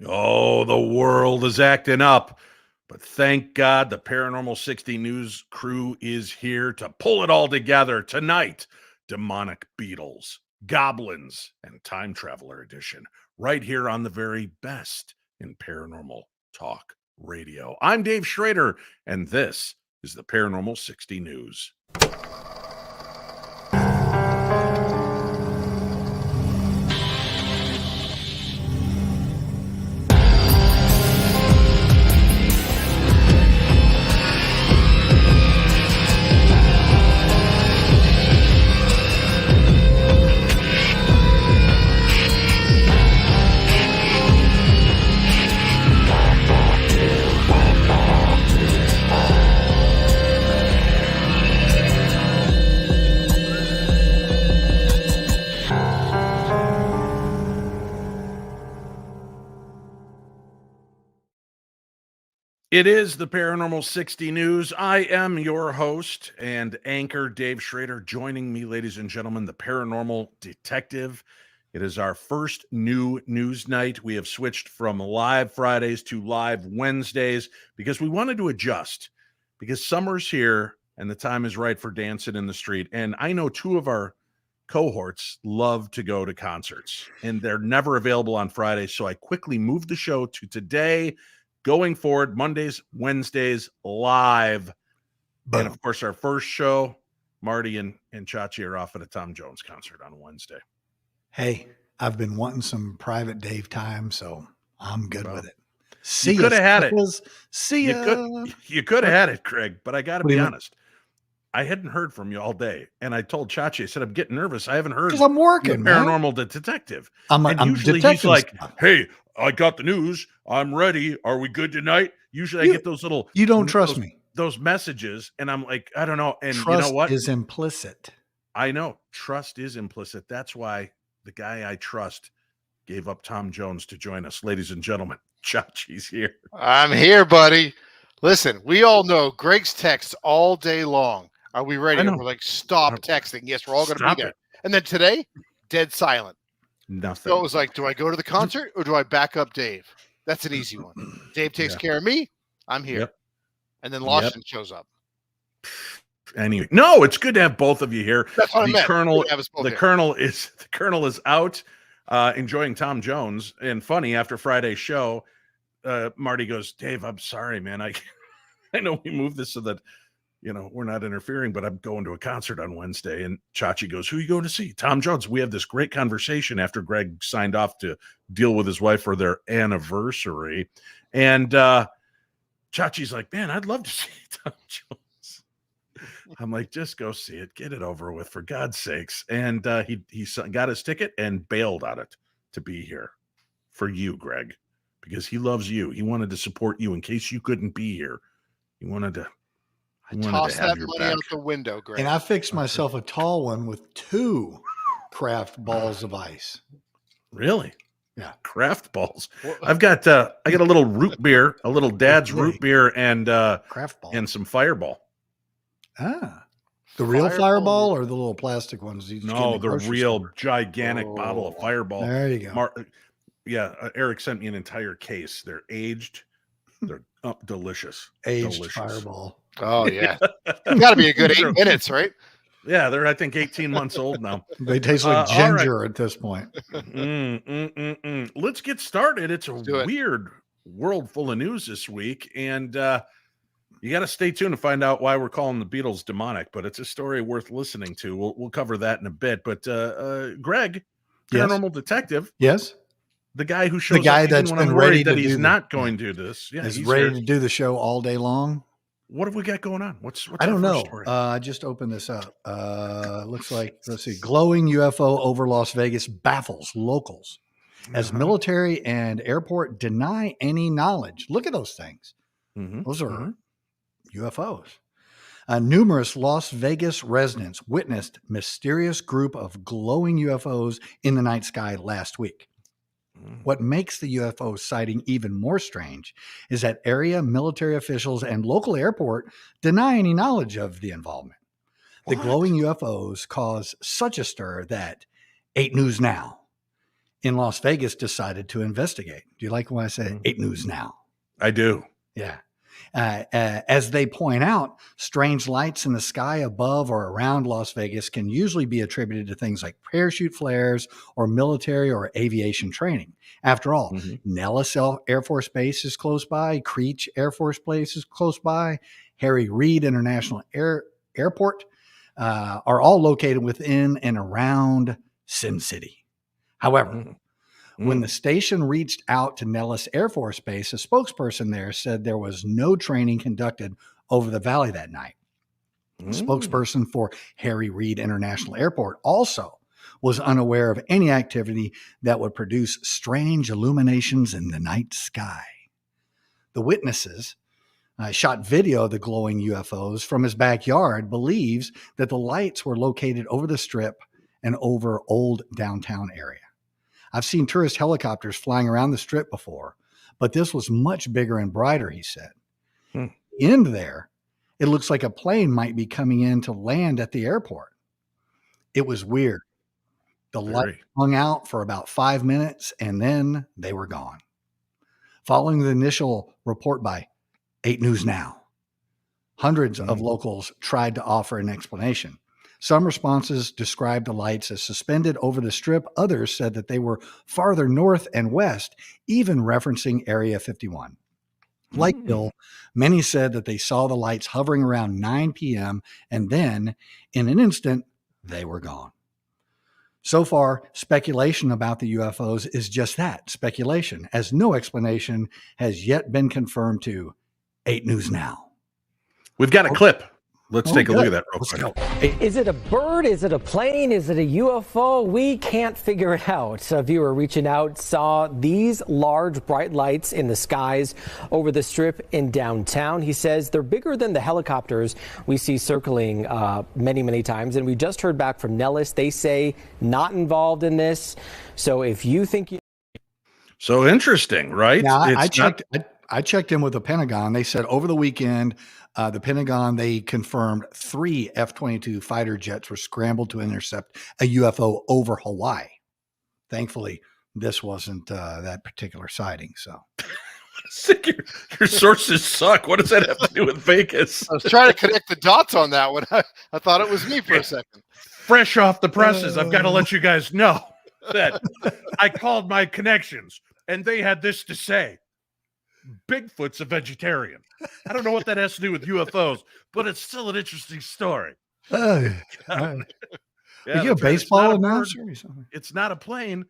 Oh, the world is acting up. But thank God the Paranormal 60 News crew is here to pull it all together tonight. Demonic Beatles, Goblins, and Time Traveler Edition, right here on the very best in paranormal talk radio. I'm Dave Schrader, and this is the Paranormal 60 News. It is the Paranormal 60 News. I am your host and anchor, Dave Schrader. Joining me, ladies and gentlemen, the paranormal detective. It is our first new news night. We have switched from live Fridays to live Wednesdays because we wanted to adjust because summer's here and the time is right for dancing in the street. And I know two of our cohorts love to go to concerts and they're never available on Fridays. So I quickly moved the show to today. Going forward, Mondays, Wednesdays, live. Boom. And of course, our first show, Marty and Chachi are off at a Tom Jones concert on Wednesday. Hey, I've been wanting some private Dave time, so I'm good with it. See, you could have had it. See ya. You could have had it, Craig, but I got to be honest. I hadn't heard from you all day, and I told Chachi, I said, I'm getting nervous. I haven't heard because I'm working, Paranormal Detective. I'm usually he's like, hey, I got the news. I'm ready. Are we good tonight? Usually I get those little... You don't trust me. Those messages, and I'm like, I don't know. And trust you know what? Is implicit. I know. Trust is implicit. That's why the guy I trust gave up Tom Jones to join us. Ladies and gentlemen, Chachi's here. I'm here, buddy. Listen, we all know Greg's texts all day long. Are we ready? We're like, stop texting. Yes, we're all going to be there. And then today, dead silent. Nothing. So it was like, do I go to the concert or do I back up Dave? That's an easy one. Dave takes care of me. I'm here. Yep. And then Lawson shows up. Anyway, no, it's good to have both of you here. That's what I meant. The Colonel is out enjoying Tom Jones. And funny, after Friday's show, Marty goes, Dave, I'm sorry, man. I know we moved this so that we're not interfering, but I'm going to a concert on Wednesday. And Chachi goes, who are you going to see? Tom Jones. We have this great conversation after Greg signed off to deal with his wife for their anniversary. And Chachi's like, man, I'd love to see Tom Jones. I'm like, just go see it. Get it over with, for God's sakes. And he got his ticket and bailed on it to be here for you, Greg, because he loves you. He wanted to support you in case you couldn't be here. He wanted to... Toss that money out the window, Greg. And I fixed myself a tall one with 2 craft balls of ice. Really? Yeah. Craft balls. I got a little root beer, a little dad's root beer, and craft ball and some Fireball. Ah. The real Fireball or the little plastic ones? No, the real gigantic bottle of Fireball. There you go. Eric sent me an entire case. They're aged. They're delicious. Aged Fireball. Oh, yeah. Got to be a good 8 minutes, right? Yeah, they're, I think, 18 months old now. They taste like ginger at this point. Let's get started. It's a weird world full of news this week, and you got to stay tuned to find out why we're calling the Beatles demonic, but it's a story worth listening to. We'll cover that in a bit. But Greg, Paranormal Detective. Yes. The guy who shows the guy up that's been ready that to he's not going to do this. Yeah, he's ready to do the show all day long. What have we got going on? What's I don't know. I just opened this up. Looks like, let's see, glowing UFO over Las Vegas baffles locals as military and airport deny any knowledge. Look at those things. Those are UFOs. Numerous Las Vegas residents witnessed mysterious group of glowing UFOs in the night sky last week. What makes the UFO sighting even more strange is that area military officials and local airport deny any knowledge of the involvement. The glowing UFOs caused such a stir that 8 News Now in Las Vegas decided to investigate. Do you like when I say 8 News Now? I do. Yeah. As they point out, strange lights in the sky above or around Las Vegas can usually be attributed to things like parachute flares or military or aviation training. After all, Nellis Air Force Base is close by, Creech Air Force Base is close by, Harry Reid International Airport are all located within and around Sin City. However, when the station reached out to Nellis Air Force Base, a spokesperson there said there was no training conducted over the valley that night. Spokesperson for Harry Reid International Airport also was unaware of any activity that would produce strange illuminations in the night sky. The witnesses shot video of the glowing UFOs from his backyard, believes that the lights were located over the Strip and over old downtown area. I've seen tourist helicopters flying around the Strip before, but this was much bigger and brighter, he said. In there, it looks like a plane might be coming in to land at the airport. It was weird. The light hung out for about 5 minutes, and then they were gone. Following the initial report by 8 News Now, hundreds of locals tried to offer an explanation. Some responses described the lights as suspended over the Strip. Others said that they were farther north and west, even referencing Area 51. Like Bill, many said that they saw the lights hovering around 9 p.m. and then, in an instant, they were gone. So far, speculation about the UFOs is just that, speculation, as no explanation has yet been confirmed to 8 News Now. We've got a clip. Let's take a look at that real quick. Is it a bird? Is it a plane? Is it a UFO? We can't figure it out. A viewer reaching out saw these large bright lights in the skies over the Strip in downtown. He says they're bigger than the helicopters we see circling many times. And we just heard back from Nellis. They say not involved in this. So if you think you... So interesting, right? Now, I checked in with the Pentagon. They said over the weekend, the Pentagon, they confirmed 3 F-22 fighter jets were scrambled to intercept a UFO over Hawaii. Thankfully, this wasn't that particular sighting. So, your sources suck. What does that have to do with Vegas? I was trying to connect the dots on that one. I thought it was me for a second. Fresh off the presses, I've got to let you guys know that I called my connections, and they had this to say. Bigfoot's a vegetarian. I don't know what that has to do with UFOs, but it's still an interesting story. Are you a baseball announcer or something? It's not a plane.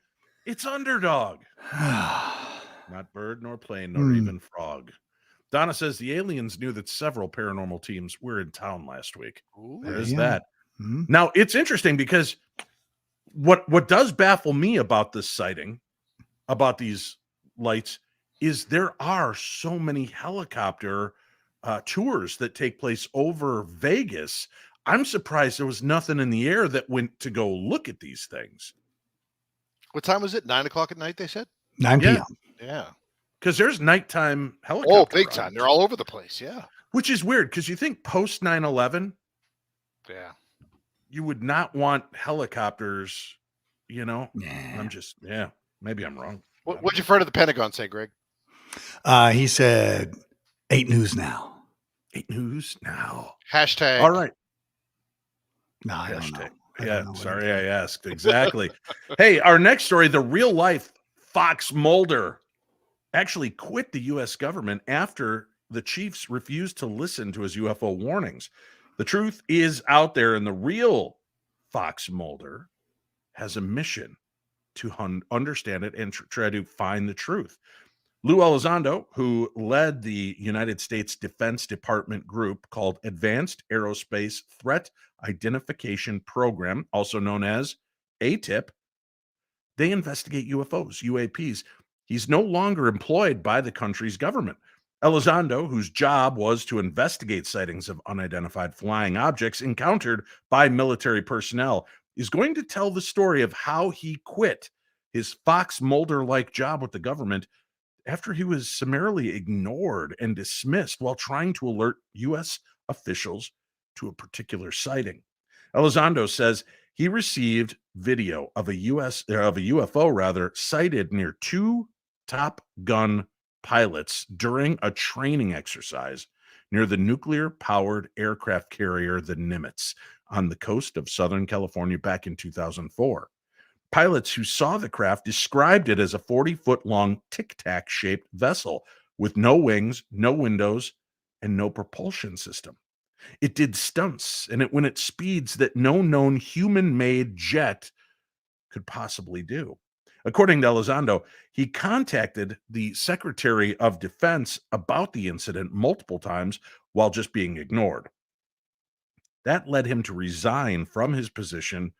It's underdog. Not bird, nor plane, nor even frog. Donna says the aliens knew that several paranormal teams were in town last week. There's that. Now, it's interesting because what does baffle me about this sighting, about these lights, is there are so many helicopter tours that take place over Vegas. I'm surprised there was nothing in the air that went to go look at these things. What time was it? 9 o'clock at night, they said? 9 p.m. Yeah. Because there's nighttime helicopter. Oh, big time. They're all over the place. Yeah. Which is weird because you think post 9/11, you would not want helicopters, you know? Maybe I'm wrong. What'd your friend of the Pentagon say, Greg? He said 8 News Now. 8 News Now. Hashtag. All right. No, I don't know. Yeah, sorry I asked. Exactly. Hey, our next story, the real-life Fox Mulder actually quit the U.S. government after the chiefs refused to listen to his UFO warnings. The truth is out there, and the real Fox Mulder has a mission to understand it and try to find the truth. Lou Elizondo, who led the United States Defense Department group called Advanced Aerospace Threat Identification Program, also known as ATIP, they investigate UFOs, UAPs. He's no longer employed by the country's government. Elizondo, whose job was to investigate sightings of unidentified flying objects encountered by military personnel, is going to tell the story of how he quit his Fox Mulder-like job with the government after he was summarily ignored and dismissed while trying to alert U.S. officials to a particular sighting. Elizondo says He received video of a UFO sighted near two Top Gun pilots during a training exercise near the nuclear-powered aircraft carrier, the Nimitz, on the coast of Southern California back in 2004. Pilots who saw the craft described it as a 40-foot-long tic-tac shaped vessel with no wings, no windows, and no propulsion system. It did stunts, and it went at speeds that no known human-made jet could possibly do. According to Elizondo, he contacted the Secretary of Defense about the incident multiple times while just being ignored. That led him to resign from his position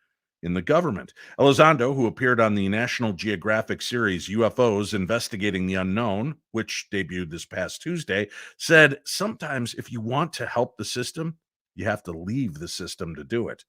in the government. Elizondo, who appeared on the National Geographic series UFOs Investigating the Unknown, which debuted this past Tuesday, said, sometimes if you want to help the system, you have to leave the system to do it.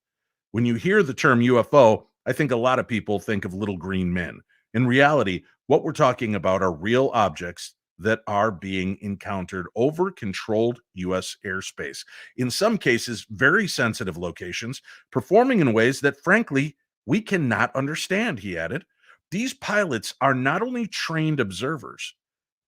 When you hear the term UFO, I think a lot of people think of little green men. In reality, what we're talking about are real objects that are being encountered over controlled U.S. airspace. In some cases, very sensitive locations, performing in ways that, frankly, we cannot understand, he added. These pilots are not only trained observers,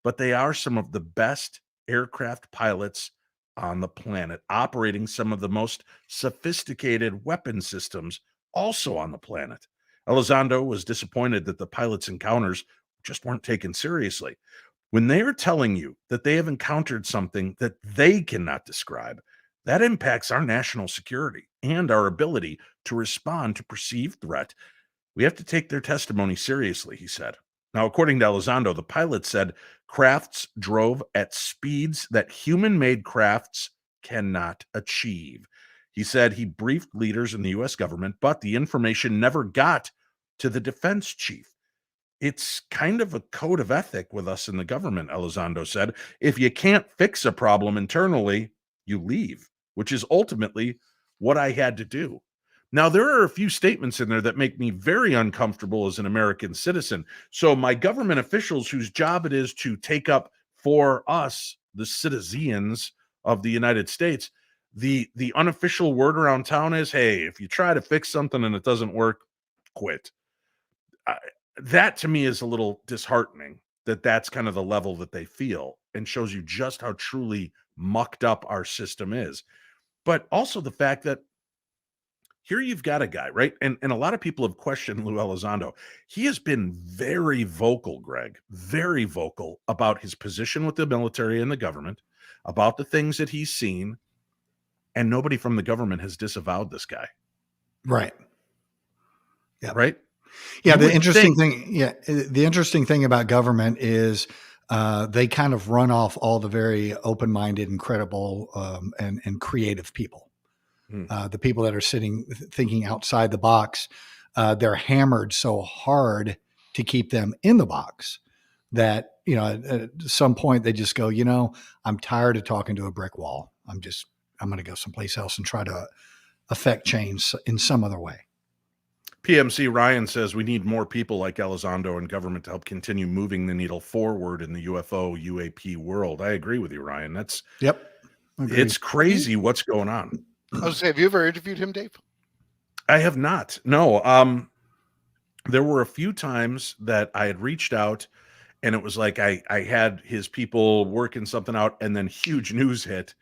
but they are some of the best aircraft pilots on the planet, operating some of the most sophisticated weapon systems also on the planet. Elizondo was disappointed that the pilots' encounters just weren't taken seriously. When they are telling you that they have encountered something that they cannot describe, that impacts our national security and our ability to respond to perceived threat. We have to take their testimony seriously, he said. Now, according to Elizondo, the pilot said crafts drove at speeds that human-made crafts cannot achieve. He said he briefed leaders in the U.S. government, but the information never got to the defense chief. It's kind of a code of ethic with us in the government, Elizondo said. If you can't fix a problem internally, you leave, which is ultimately what I had to do. Now, there are a few statements in there that make me very uncomfortable as an American citizen. So my government officials, whose job it is to take up for us, the citizens of the United States, the unofficial word around town is, hey, if you try to fix something and it doesn't work, quit. That to me is a little disheartening that that's kind of the level that they feel, and shows you just how truly mucked up our system is. But also the fact that here you've got a guy, right? And a lot of people have questioned Lou Elizondo. He has been very vocal, Greg, very vocal about his position with the military and the government, about the things that he's seen, and nobody from the government has disavowed this guy. Right. Yeah. Right? Yeah, the interesting thing about government is they kind of run off all the very open-minded and credible and creative people. The people that are thinking outside the box, they're hammered so hard to keep them in the box that, at some point they just go, I'm tired of talking to a brick wall. I'm going to go someplace else and try to affect change in some other way. PMC Ryan says we need more people like Elizondo and government to help continue moving the needle forward in the UFO UAP world. I agree with you, Ryan. It's crazy what's going on. I was going to say, have you ever interviewed him, Dave? I have not. No. There were a few times that I had reached out, and it was like I had his people working something out, and then huge news hit,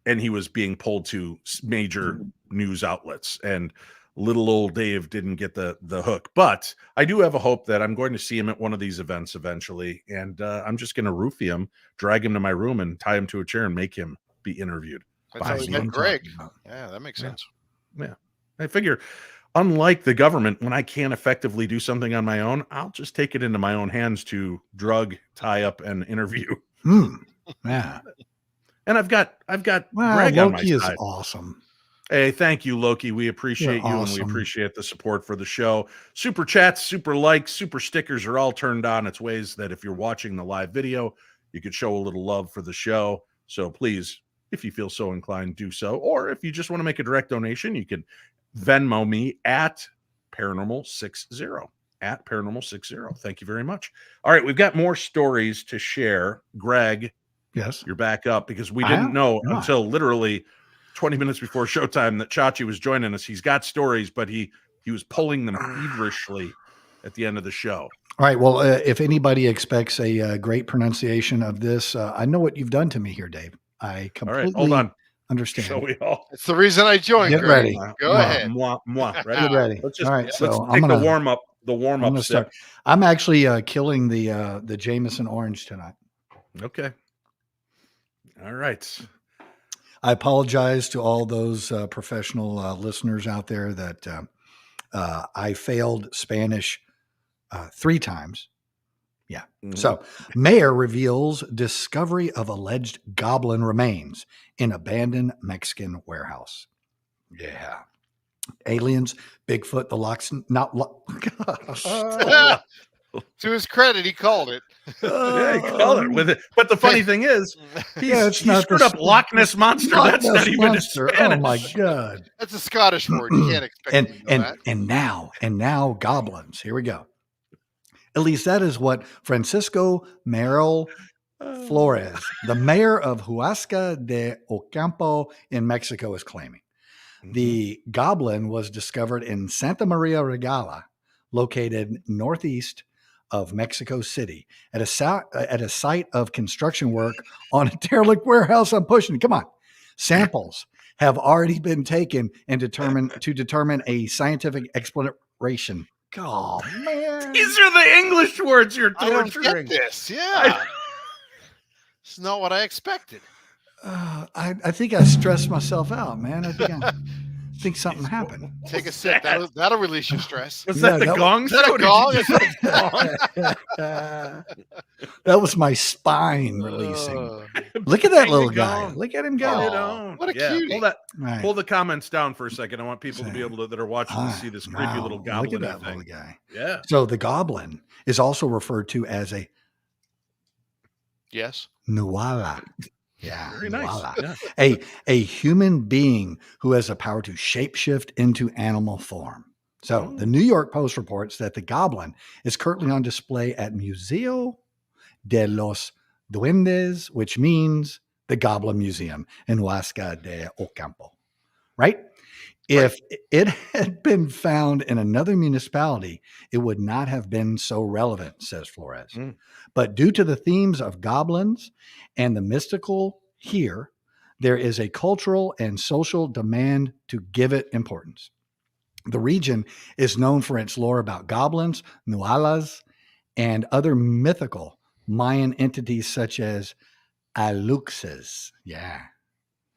and he was being pulled to major news outlets, and little old Dave didn't get the hook. But I do have a hope that I'm going to see him at one of these events eventually, and I'm just going to roofie him, drag him to my room, and tie him to a chair and make him be interviewed. That's how we met Greg. Yeah, that makes sense. Yeah. I figure, unlike the government, when I can't effectively do something on my own, I'll just take it into my own hands to drug, tie up, and interview. Yeah. And I've got Greg Loki on my side. Is awesome. Hey, thank you, Loki. We appreciate you, awesome. And we appreciate the support for the show. Super chats, super likes, super stickers are all turned on. It's ways that if you're watching the live video, you could show a little love for the show. So please, if you feel so inclined, do so. Or if you just want to make a direct donation, you can Venmo me at Paranormal60. At Paranormal60. Thank you very much. All right, we've got more stories to share. Greg, yes, you're back up because we didn't know until literally 20 minutes before showtime that Chachi was joining us. He's got stories, but he he was pulling them feverishly at the end of the show. All right. Well, if anybody expects a great pronunciation of this, I know what you've done to me here, Dave. I completely All right, hold on. understand. Shall we all? It's the reason I joined. Get Greg. ready. Go ahead. Ready? Get ready. Let's just All right. let's So take the warm up. The warm I'm up gonna step. start. I'm actually killing the Jameson orange tonight. Okay. All right. I apologize to all those professional listeners out there that I failed Spanish 3 times. Yeah. Mhm. So, mayor reveals discovery of alleged goblin remains in abandoned Mexican warehouse. Yeah. Aliens, Bigfoot, the locks, not To his credit, he called it. Yeah, he called it with it. But the funny thing is, he screwed up Loch Ness Monster. That's not even a Spanish. Oh my God. That's a Scottish word. You can't expect me to know that. and now goblins. Here we go. At least that is what Francisco Merrill Flores, the mayor of Huasca de Ocampo in Mexico, is claiming. The goblin was discovered in Santa Maria Regala, located northeast of Mexico City, at a site of construction work on a derelict warehouse. I'm pushing it. Come on. Samples have already been taken and determine a scientific explanation. Oh man, These are the English words you're I don't torturing. get this. Yeah. It's not what I expected. I think I stressed myself out, man. I think something happened. Take a sip. That'll release your stress. Was that the gong Is that show? a gong? That was my spine releasing. Look at that little guy. gong. Look at him Get it go. on. What a cutie. Right. Pull the comments down for a second. I want people to be able to that are watching to see this creepy little goblin Look at that thing. little guy. Yeah. So the goblin is also referred to as a Yes. nuala. Yeah, Very nice. nuala. Yeah. A human being who has the power to shapeshift into animal form. So the New York Post reports that the goblin is currently on display at Museo de los Duendes, which means the Goblin Museum in Huasca de Ocampo. Right? If it had been found in another municipality, it would not have been so relevant, says Flores. But due to the themes of goblins and the mystical here, there is a cultural and social demand to give it importance. The region is known for its lore about goblins, nualas, and other mythical Mayan entities such as aluxes. Yeah.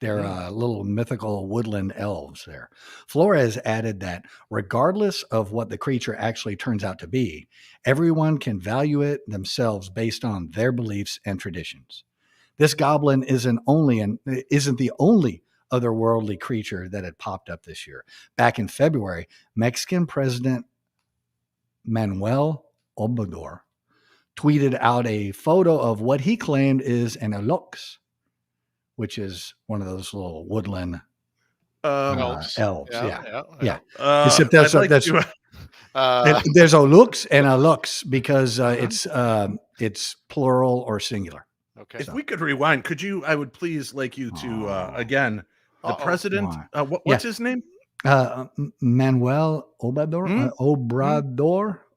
They're little mythical woodland elves there. Flores added that regardless of what the creature actually turns out to be, everyone can value it themselves based on their beliefs and traditions. This goblin isn't the only otherworldly creature that had popped up this year. Back in February, Mexican President Manuel Obrador tweeted out a photo of what he claimed is an alux, which is one of those little woodland elves. Yeah. Except there's alux and alux because it's plural or singular. Okay. If we could rewind, I would please like you to again, the president. What's his name? Manuel Obrador.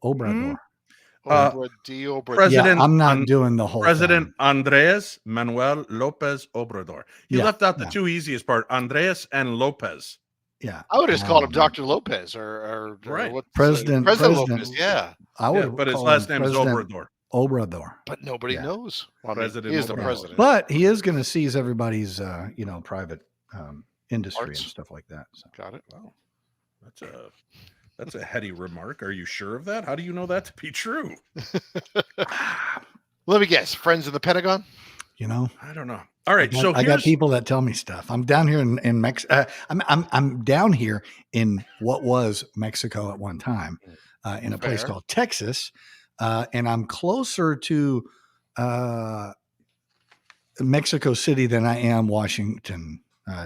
Obrador. President. I'm not doing the whole President thing. Andres Manuel Lopez Obrador. He left out the two easiest part, Andres and Lopez. Yeah, I would have just called him Dr. Lopez or President Lopez. Yeah, I would. But his last name is Obrador. Obrador. But nobody knows. President he is the Obrador. president. But he is going to seize everybody's, private industry Arts. and stuff like that. So. Got it. Wow, that's a heady remark. Are you sure of that? How do you know that to be true? Let me guess. Friends of the Pentagon? I don't know. All right, I got people that tell me stuff. I'm down here in Mexico. I'm down here in what was Mexico at one time, in a place called Texas, and I'm closer to Mexico City than I am Washington,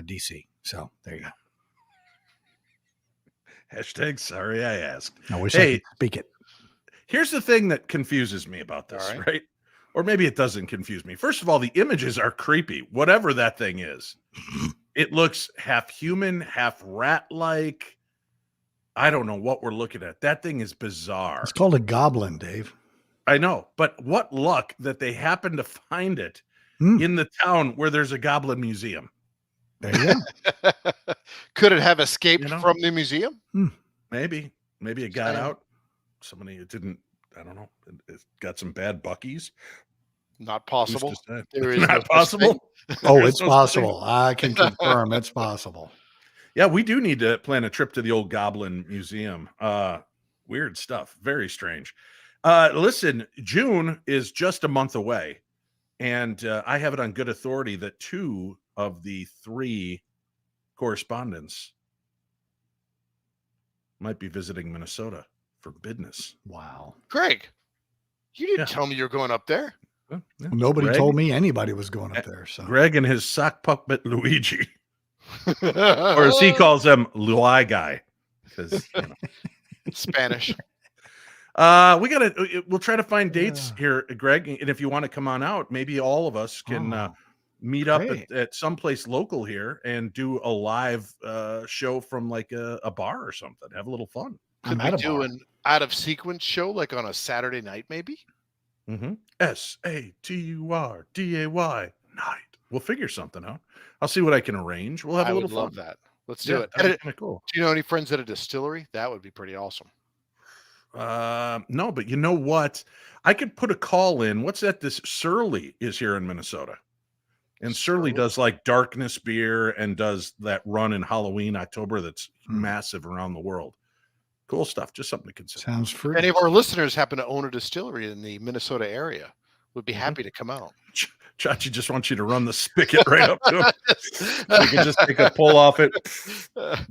D.C. So there you go. Hashtag sorry I asked. I wish I could speak it. Here's the thing that confuses me about this, right? Or maybe it doesn't confuse me. First of all, the images are creepy. Whatever that thing is, it looks half human, half rat-like. I don't know what we're looking at. That thing is bizarre. It's called a goblin, Dave. I know, but what luck that they happen to find it Hmm. in the town where there's a goblin museum. There you go. Could it have escaped You know? from the museum? Maybe it got out. Somebody it didn't. I don't know. It got some bad Buckies. Not Who's possible. to say? There is no Not such possible. Oh, There's it's no such possible. I can confirm it's possible. Yeah, we do need to plan a trip to the old Goblin Museum. Weird stuff. Very strange. Listen, June is just a month away, and I have it on good authority that 2 of the 3 correspondents might be visiting Minnesota for business. Wow. Greg, you didn't Yeah. tell me you're going up there. Yeah. Nobody Greg- told me anybody was going up there. So Greg and his sock puppet Luigi, or as he calls them, Luai guy, because you know. Spanish. We'll try to find dates here, Greg. And if you want to come on out, maybe all of us can meet up great. at someplace local here and do a live show from like a bar or something. Have a little fun. Could we do an out of sequence show like on a Saturday night, maybe? Mm-hmm. SATURDAY night. We'll figure something out. I'll see what I can arrange. We'll have a little would fun. love that. Let's do it. That'd be kind of cool. Do you know any friends at a distillery? That would be pretty awesome. No, but you know what? I could put a call in. What's that? This Surly is here in Minnesota. And Surly does like darkness beer and does that run in Halloween, October that's massive around the world. Cool stuff. Just something to consider. Sounds If fruity. any of our listeners happen to own a distillery in the Minnesota area, would be happy to come out. Chachi just wants you to run the spigot right up to him. So you can just take a pull off it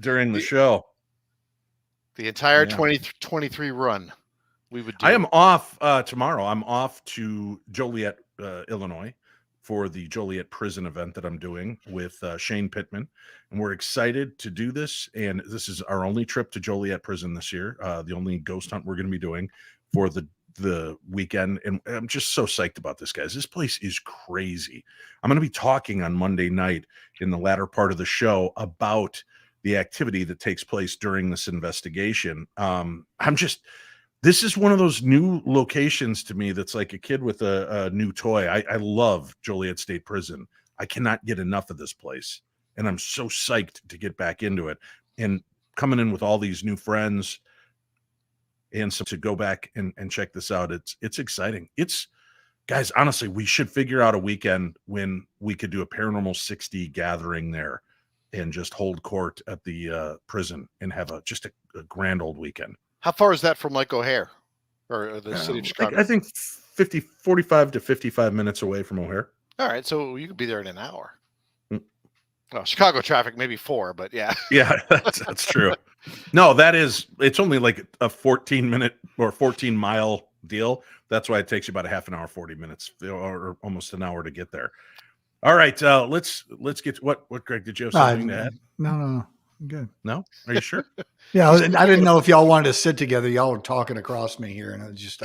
during the show. The entire 2023 run, we would do. I am off tomorrow. I'm off to Joliet, Illinois, for the Joliet prison event that I'm doing with Shane Pittman. And we're excited to do this. And this is our only trip to Joliet prison this year. The only ghost hunt we're going to be doing for the weekend. And I'm just so psyched about this, guys. This place is crazy. I'm going to be talking on Monday night in the latter part of the show about the activity that takes place during this investigation. This is one of those new locations to me that's like a kid with a new toy. I love Joliet State Prison. I cannot get enough of this place. And I'm so psyched to get back into it. And coming in with all these new friends and so to go back and check this out. It's exciting. Guys, honestly, we should figure out a weekend when we could do a Paranormal 60 gathering there and just hold court at the prison and have just a grand old weekend. How far is that from Lake O'Hare or the city of Chicago? I think 45 to 55 minutes away from O'Hare. All right. So you could be there in an hour. Well, Chicago traffic, maybe 4, but yeah. Yeah, that's true. No, it's only like a 14-minute or 14-mile deal. That's why it takes you about a half an hour, 40 minutes or almost an hour to get there. All right. Let's get to what, Greg, did you have something to add? No. I'm good. No? Are you sure? Yeah. I didn't know if y'all wanted to sit together. Y'all were talking across me here. And I was just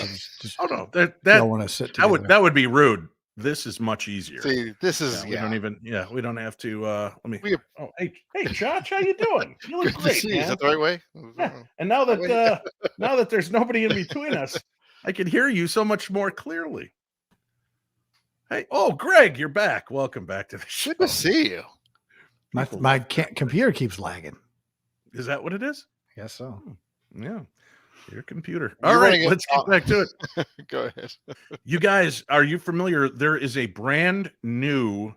Oh, no. y'all want to sit together. That would be rude. This is much easier. See, this is, we don't have to, hey, Josh, how you doing? You look Good to great, see you. man. Is that the right way? Yeah. And now that there's nobody in between us, I can hear you so much more clearly. Hey, Greg, you're back. Welcome back to the show. Good to see you. My computer keeps lagging. Is that what it is? I guess so. Yeah. Your computer. You're All right, running it. let's get back to it. Go ahead. You guys, are you familiar? There is a brand new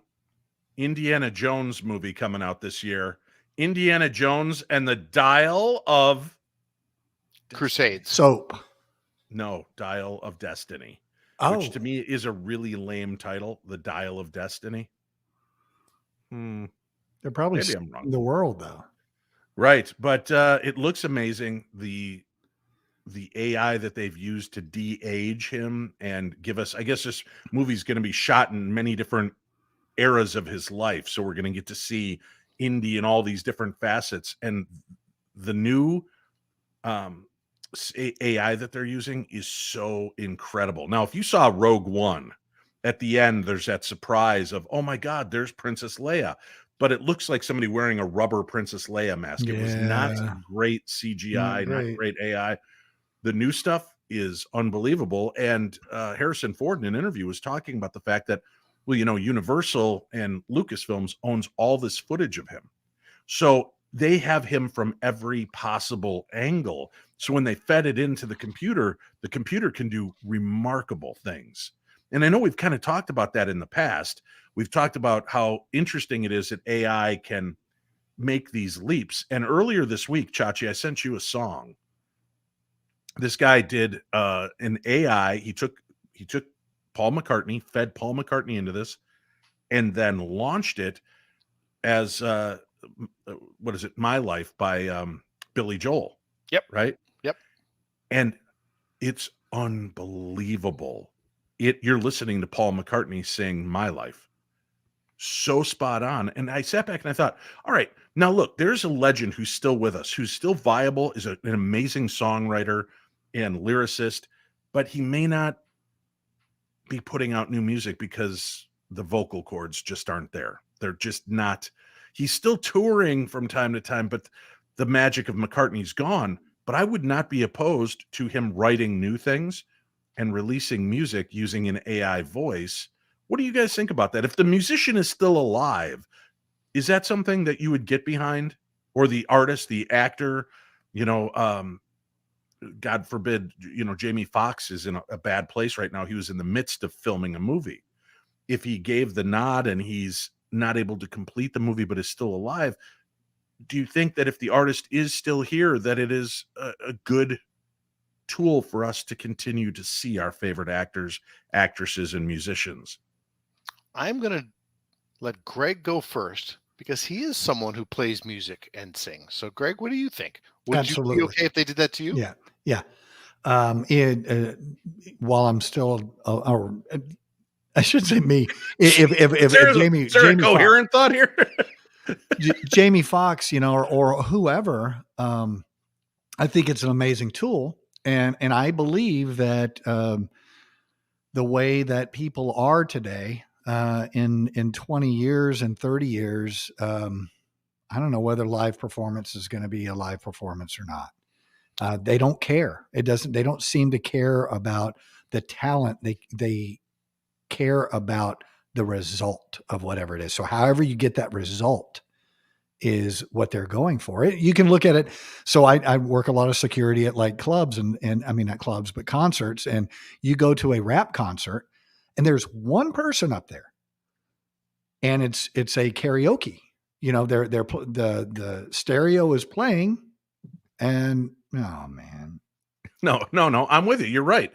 Indiana Jones movie coming out this year. Indiana Jones and the Dial of Crusades. Soap. No, Dial of Destiny. Oh, Which to me is a really lame title, The Dial of Destiny. they're probably Maybe I'm wrong. in the world though. Right, but it looks amazing. The AI that they've used to de-age him and give us, I guess this movie's going to be shot in many different eras of his life. So we're going to get to see Indy in all these different facets. And the new AI that they're using is so incredible. Now, if you saw Rogue One, at the end, there's that surprise of, oh my God, there's Princess Leia. but it looks like somebody wearing a rubber Princess Leia mask. It was not great CGI, not great AI. The new stuff is unbelievable. And Harrison Ford in an interview was talking about the fact that, well, Universal and Lucasfilms owns all this footage of him. So they have him from every possible angle. So when they fed it into the computer can do remarkable things. And I know we've kind of talked about that in the past. We've talked about how interesting it is that AI can make these leaps. And earlier this week, Chachi, I sent you a song. This guy did an AI. He took Paul McCartney, fed Paul McCartney into this, and then launched it as what is it? My Life by Billy Joel. Yep. Right. Yep. And it's unbelievable. You're listening to Paul McCartney sing My Life. So spot on. And I sat back and I thought, all right, now look, there's a legend who's still with us, who's still viable, is an amazing songwriter and lyricist, but he may not be putting out new music because the vocal cords just aren't there. They're just not. He's still touring from time to time, but the magic of McCartney's gone. But I would not be opposed to him writing new things and releasing music using an AI voice. What do you guys think about that? If the musician is still alive, is that something that you would get behind? Or the artist, the actor, God forbid, Jamie Foxx is in a bad place right now. He was in the midst of filming a movie. If he gave the nod and he's not able to complete the movie but is still alive, do you think that if the artist is still here, that it is a good tool for us to continue to see our favorite actors, actresses, and musicians? I'm going to let Greg go first because he is someone who plays music and sings. So, Greg, what do you think? Would you be okay if they did that to you? Yeah. While I'm still, I should say me. If Jamie, coherent thought here. Jamie Foxx, or whoever, I think it's an amazing tool, and I believe that the way that people are today, in 20 years and 30 years, I don't know whether live performance is going to be a live performance or not. They don't care. They don't seem to care about the talent. They care about the result of whatever it is. So however you get that result is what they're going for. You can look at it. So I work a lot of security at like clubs and I mean, not clubs, but concerts. And you go to a rap concert and there's one person up there and it's a karaoke, the stereo is playing and oh man. No, I'm with you. You're right.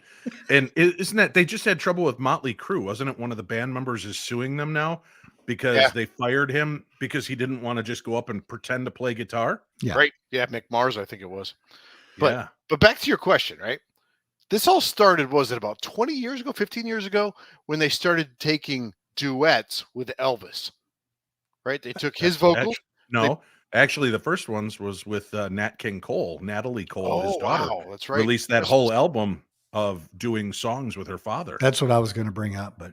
And isn't that, they just had trouble with Motley Crue. Wasn't it one of the band members is suing them now because they fired him because he didn't want to just go up and pretend to play guitar? Yeah. Right. Yeah. Mick Mars, I think it was. But back to your question, right? This all started, was it about 20 years ago, 15 years ago, when they started taking duets with Elvis, right? They took his vocals. Actually, the first ones was with Natalie Cole, his daughter. Wow, that's right. Released that whole album of doing songs with her father. That's what I was going to bring up, but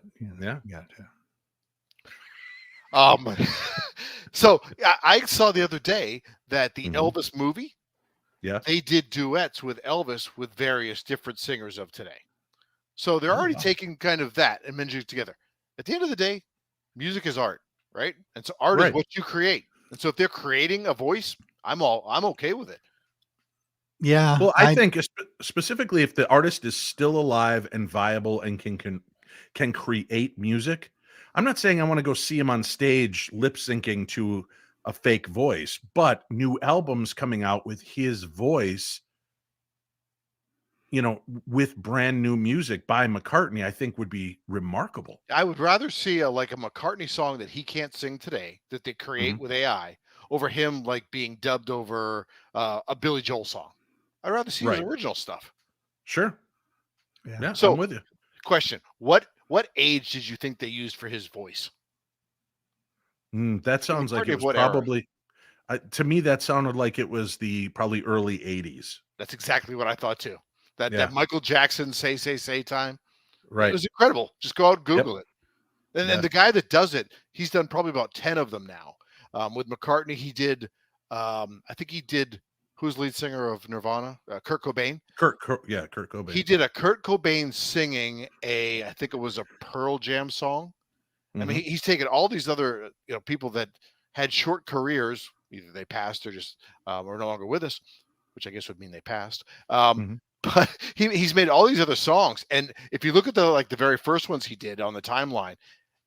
so I saw the other day that the Elvis movie, they did duets with Elvis with various different singers of today. So they're already taking kind of that and merging it together. At the end of the day, music is art, right? And so art is what you create. And so if they're creating a voice, I'm okay with it. Yeah. Well, I think specifically if the artist is still alive and viable and can create music, I'm not saying I want to go see him on stage lip syncing to a fake voice, but new albums coming out with his voice, with brand new music by McCartney, I think would be remarkable. I would rather see a McCartney song that he can't sing today that they create with AI over him being dubbed over a Billy Joel song. I'd rather see his original stuff. Sure. Yeah. So I'm with you. Question: What age did you think they used for his voice? That sounds like it was probably. To me, that sounded like it was the probably early 80s. That's exactly what I thought too. That Michael Jackson say time. Right. It was incredible. Just go out and Google it. And the guy that does it, he's done probably about 10 of them now. With McCartney, he did. I think he did. Who's the lead singer of Nirvana? Kurt Cobain. Kurt Cobain. He did a Kurt Cobain singing I think it was a Pearl Jam song. I mean, he's taken all these other people that had short careers, either they passed or just are no longer with us, which I guess would mean they passed. But he's made all these other songs, and if you look at the very first ones he did on the timeline,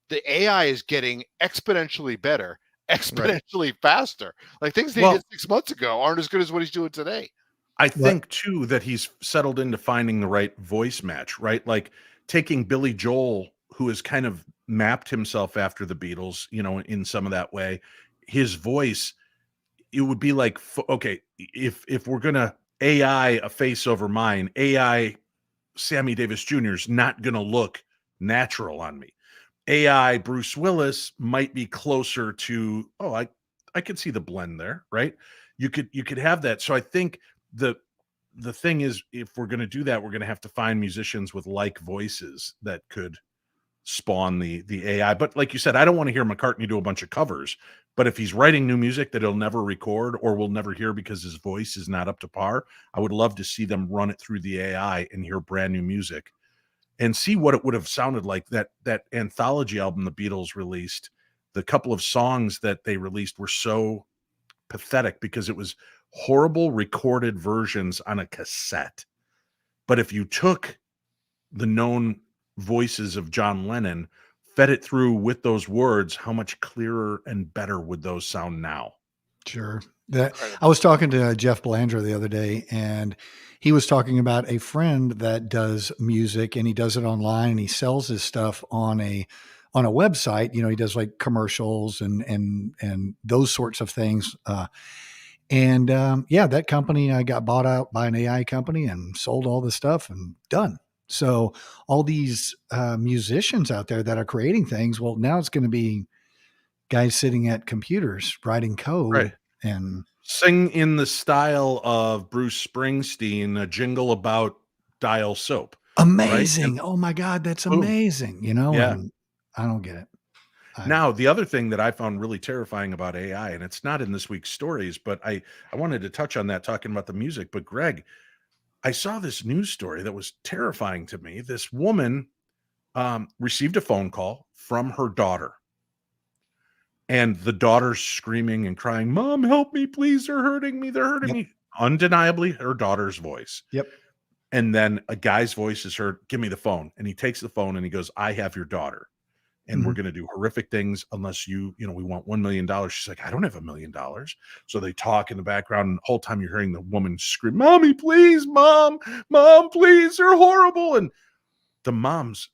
the AI is getting exponentially better, exponentially faster. Like things that he did 6 months ago aren't as good as what he's doing today. I think too that he's settled into finding the right voice match, right? Like taking Billy Joel, who has kind of mapped himself after the Beatles, in some of that way, his voice, it would be like, okay, if we're gonna AI a face over mine, AI Sammy Davis Jr. is not gonna look natural on me. AI Bruce Willis might be closer to, I could see the blend there, right? You could have that. So I think the thing is, if we're going to do that, we're going to have to find musicians with like voices that could spawn the AI. But like you said, I don't want to hear McCartney do a bunch of covers, but if he's writing new music that he'll never record or we'll never hear because his voice is not up to par, I would love to see them run it through the AI and hear brand new music and see what it would have sounded like. That anthology album the Beatles released, the couple of songs that they released were so pathetic because it was horrible recorded versions on a cassette. But if you took the known voices of John Lennon, fed it through with those words, how much clearer and better would those sound now? Sure. I was talking to Jeff Belanger the other day, and he was talking about a friend that does music, and he does it online, and he sells his stuff on a website. He does like commercials and those sorts of things. That company got bought out by an AI company and sold all the stuff and done. So all these musicians out there that are creating things, well, now it's going to be guys sitting at computers writing code and sing in the style of Bruce Springsteen, a jingle about dial soap. Amazing. Right? Oh my God, that's amazing. And I don't get it. Now, the other thing that I found really terrifying about AI, and it's not in this week's stories, but I wanted to touch on that talking about the music. But Greg, I saw this news story that was terrifying to me. This woman received a phone call from her daughter. And the daughter's screaming and crying, "Mom, help me, please. They're hurting me. They're hurting me." Undeniably, her daughter's voice. Yep. And then a guy's voice is heard, "Give me the phone." And he takes the phone and he goes, "I have your daughter. And we're going to do horrific things unless we want $1 million. She's like, "I don't have $1 million. So they talk in the background. And the whole time you're hearing the woman scream, "Mommy, please, mom, please. They're horrible." And the mom's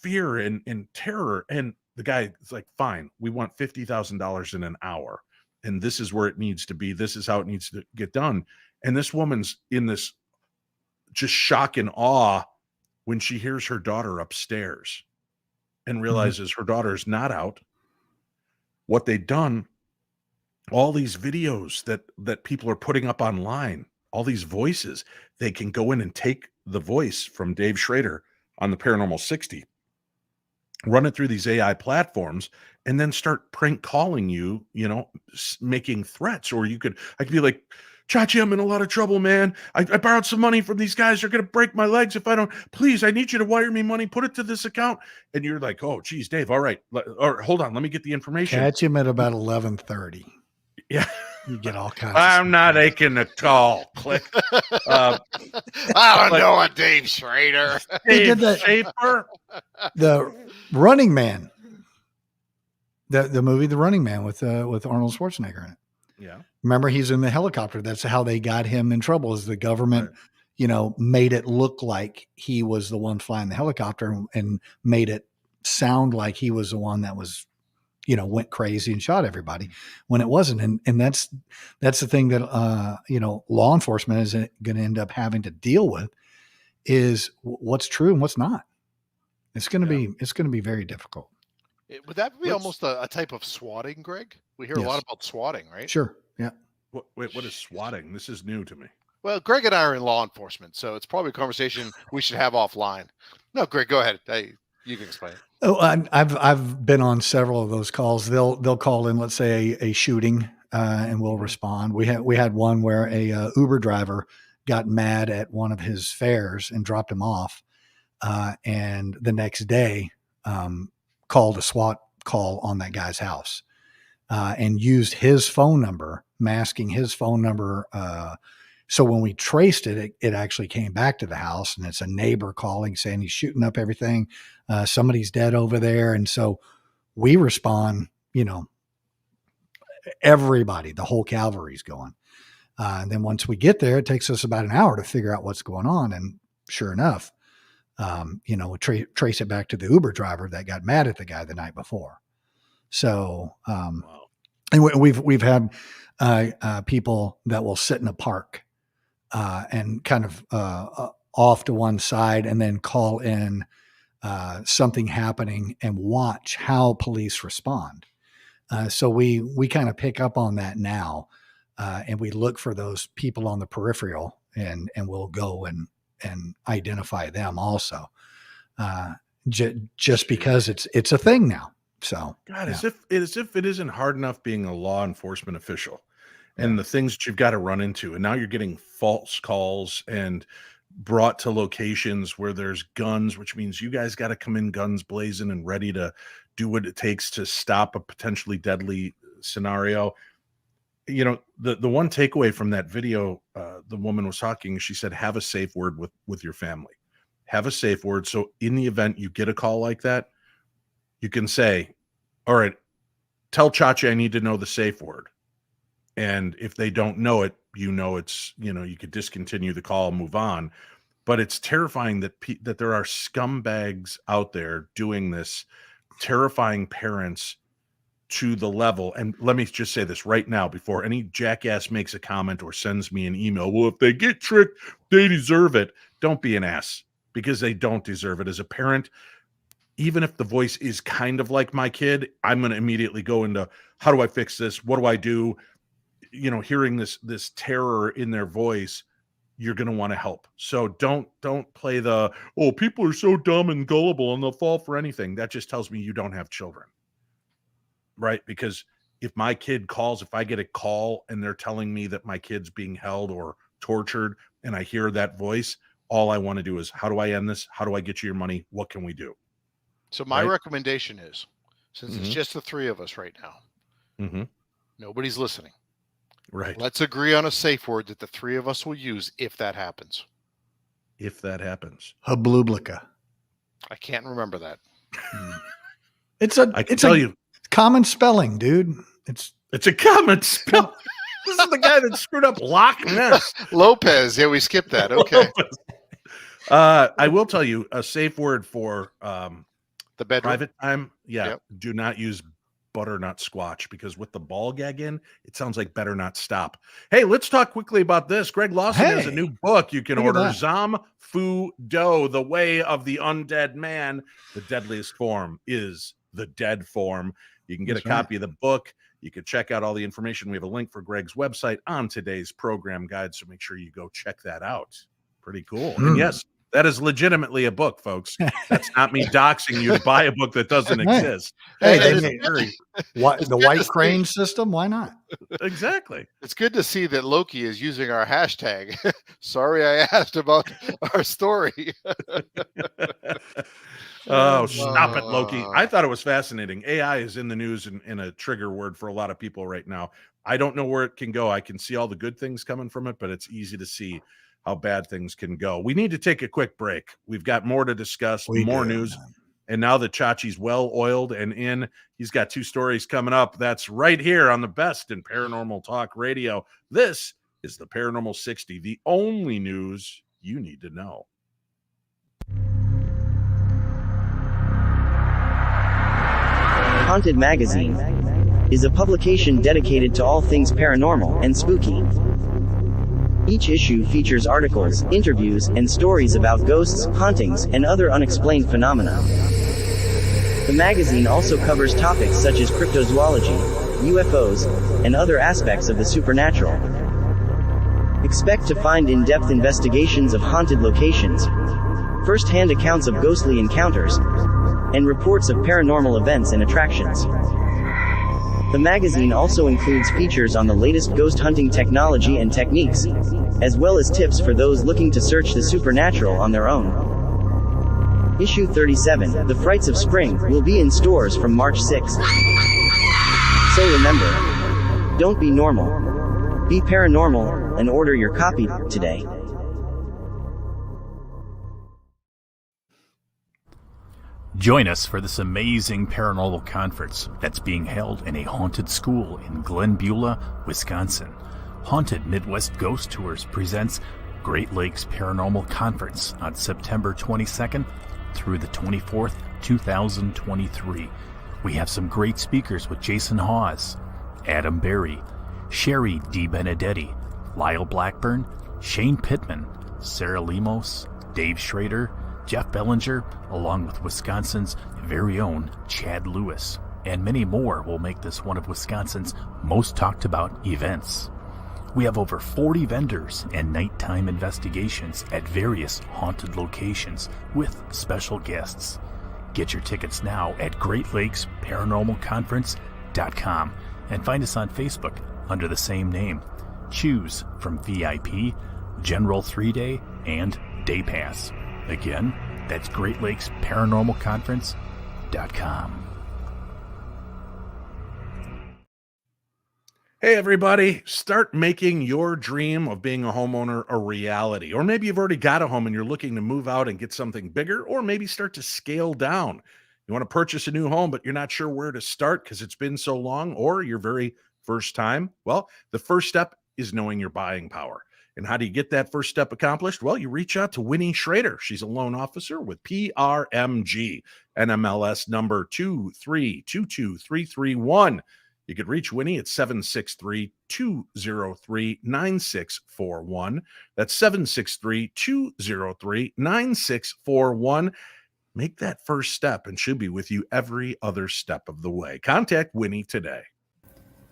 fear and terror. And the guy is like, "Fine, we want $50,000 in an hour. And this is where it needs to be. This is how it needs to get done." And this woman's in this just shock and awe when she hears her daughter upstairs and realizes her daughter's not out. What they've done, all these videos that people are putting up online, all these voices, they can go in and take the voice from Dave Schrader on the Paranormal 60, run it through these AI platforms, and then start prank calling you, making threats. Or I could be like, "Chachi, I'm in a lot of trouble, man. I borrowed some money from these guys. They're going to break my legs if I don't. Please, I need you to wire me money. Put it to this account." And you're like, "Oh, geez, Dave. All right. Or hold on. Let me get the information." Catch him at about 11:30. Yeah. You get all kinds I'm not aching at all. Click. I don't know a Dave Schrader. He did Shaper. The Running Man. The movie The Running Man with Arnold Schwarzenegger in it. Yeah. Remember, he's in the helicopter. That's how they got him in trouble, is the government, made it look like he was the one flying the helicopter and made it sound like he was the one that was, went crazy and shot everybody when it wasn't. And that's the thing that, law enforcement is going to end up having to deal with, is what's true and what's not. It's going to be very difficult. Would that be almost a type of swatting, Greg? We hear a lot about swatting, right? Sure. Yeah. Wait, what is swatting? This is new to me. Well, Greg and I are in law enforcement, so it's probably a conversation we should have offline. No, Greg, go ahead. You can explain. Oh, I've been on several of those calls. They'll call in, let's say a shooting, and we'll respond. We had one where a Uber driver got mad at one of his fares and dropped him off, and the next day called a SWAT call on that guy's house, and used his phone number, masking his phone number. So when we traced it, it actually came back to the house, and it's a neighbor calling saying he's shooting up everything. Somebody's dead over there. And so we respond, everybody, the whole cavalry's going. And then once we get there, it takes us about an hour to figure out what's going on. And sure enough, we trace it back to the Uber driver that got mad at the guy the night before. So, and we've had people that will sit in a park and kind of off to one side and then call in something happening and watch how police respond. So we kind of pick up on that now, and we look for those people on the peripheral, and we'll go and identify them also, just because it's a thing now. So God, as if it isn't hard enough being a law enforcement official and the things that you've got to run into. And now you're getting false calls and brought to locations where there's guns, which means you guys got to come in guns blazing and ready to do what it takes to stop a potentially deadly scenario. The one takeaway from that video, the woman was talking, she said, have a safe word with your family. Have a safe word. So in the event you get a call like that, you can say, all right, tell Chachi I need to know the safe word. And if they don't know it, it's, you could discontinue the call and move on. But it's terrifying that there are scumbags out there doing this, terrifying parents to the level. And let me just say this right now before any jackass makes a comment or sends me an email. Well, if they get tricked, they deserve it. Don't be an ass, because they don't deserve it. As a parent, even if the voice is kind of like my kid, I'm going to immediately go into, how do I fix this? What do I do? Hearing this terror in their voice, you're going to want to help. So don't play people are so dumb and gullible and they'll fall for anything. That just tells me you don't have children, right? Because if my kid calls, if I get a call and they're telling me that my kid's being held or tortured and I hear that voice, all I want to do is, how do I end this? How do I get you your money? What can we do? So my recommendation is, since it's just the three of us right now, nobody's listening. Right. Let's agree on a safe word that the three of us will use if that happens. If that happens. Hablublica. I can't remember that. It's a common spelling, dude. It's a common spelling. This is the guy that screwed up Loch Ness. Lopez. Yeah, we skipped that. Okay. I will tell you a safe word for the bedroom. Private time. Yeah. Yep. Do not use butternut squatch, because with the ball gag in, it sounds like better not stop. Hey, let's talk quickly about this. Greg Lawson has a new book you can order. Zom Fu Do, The Way of the Undead Man. The deadliest form is the dead form. You can get a copy of the book. You can check out all the information. We have a link for Greg's website on today's program guide, so make sure you go check that out. Pretty cool. And yes, that is legitimately a book, folks. That's not me doxing you to buy a book that doesn't exist. Hey, the white crane system, why not? Exactly. It's good to see that Loki is using our hashtag. Sorry I asked about our story. Oh, stop it, Loki. I thought it was fascinating. AI is in the news and a trigger word for a lot of people right now. I don't know where it can go. I can see all the good things coming from it, but it's easy to see how bad things can go. We need to take a quick break. We've got more to discuss, more news. And now that Chachi's well-oiled and in, he's got two stories coming up. That's right here on the best in paranormal talk radio. This is the Paranormal 60, the only news you need to know. Haunted Magazine is a publication dedicated to all things paranormal and spooky. Each issue features articles, interviews, and stories about ghosts, hauntings, and other unexplained phenomena. The magazine also covers topics such as cryptozoology, UFOs, and other aspects of the supernatural. Expect to find in-depth investigations of haunted locations, first-hand accounts of ghostly encounters, and reports of paranormal events and attractions. The magazine also includes features on the latest ghost hunting technology and techniques, as well as tips for those looking to search the supernatural on their own. Issue 37, The Frights of Spring, will be in stores from March 6th. So remember, don't be normal. Be paranormal, and order your copy today. Join us for this amazing paranormal conference that's being held in a haunted school in Glen Beulah, Wisconsin. Haunted Midwest Ghost Tours presents Great Lakes Paranormal Conference on September 22nd through the 24th, 2023. We have some great speakers with Jason Hawes, Adam Berry, Sherry D. Benedetti, Lyle Blackburn, Shane Pittman, Sarah Lemos, Dave Schrader, Jeff Bellinger, along with Wisconsin's very own Chad Lewis, and many more will make this one of Wisconsin's most talked about events. We have over 40 vendors and nighttime investigations at various haunted locations with special guests. Get your tickets now at GreatLakesParanormalConference.com and find us on Facebook under the same name. Choose from VIP, General 3-Day, and Day Pass. Again, that's GreatLakesParanormalConference.com. Hey, everybody, start making your dream of being a homeowner a reality. Or maybe you've already got a home and you're looking to move out and get something bigger, or maybe start to scale down. You want to purchase a new home, but you're not sure where to start because it's been so long, or your very first time. Well, the first step is knowing your buying power. And how do you get that first step accomplished? Well, you reach out to Winnie Schrader. She's a loan officer with PRMG, NMLS number 2322331. You could reach Winnie at 763-203-9641. That's 763-203-9641. Make that first step and she'll be with you every other step of the way. Contact Winnie today.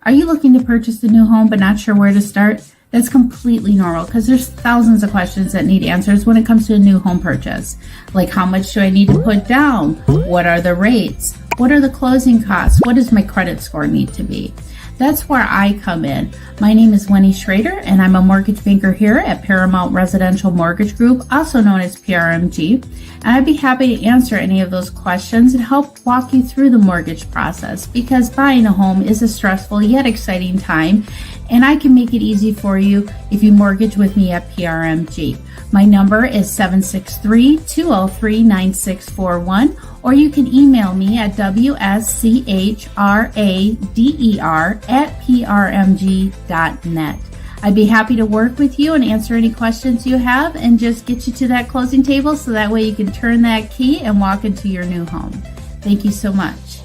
Are you looking to purchase a new home but not sure where to start? That's completely normal because there's thousands of questions that need answers when it comes to a new home purchase. Like, how much do I need to put down? What are the rates? What are the closing costs? What does my credit score need to be? That's where I come in. My name is Winnie Schrader, and I'm a mortgage banker here at Paramount Residential Mortgage Group, also known as PRMG. And I'd be happy to answer any of those questions and help walk you through the mortgage process, because buying a home is a stressful yet exciting time, and I can make it easy for you if you mortgage with me at PRMG. My number is 763-203-9641, or you can email me at wschrader@prmg.net. I'd be happy to work with you and answer any questions you have and just get you to that closing table so that way you can turn that key and walk into your new home. Thank you so much.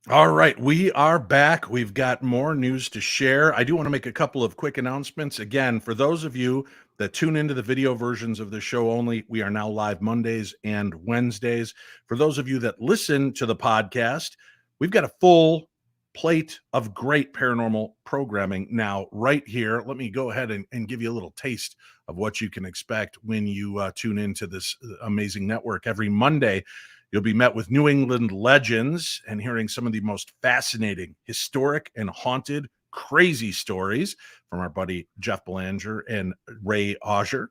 All right, we are back. We've got more news to share. I do want to make a couple of quick announcements. Again, for those of you that tune into the video versions of the show only, we are now live Mondays and Wednesdays. For those of you that listen to the podcast, we've got a full plate of great paranormal programming now right here. Let me go ahead and give you a little taste of what you can expect when you tune into this amazing network. Every Monday, you'll be met with New England legends and hearing some of the most fascinating, historic, and haunted, crazy stories from our buddy Jeff Belanger and Ray Auger.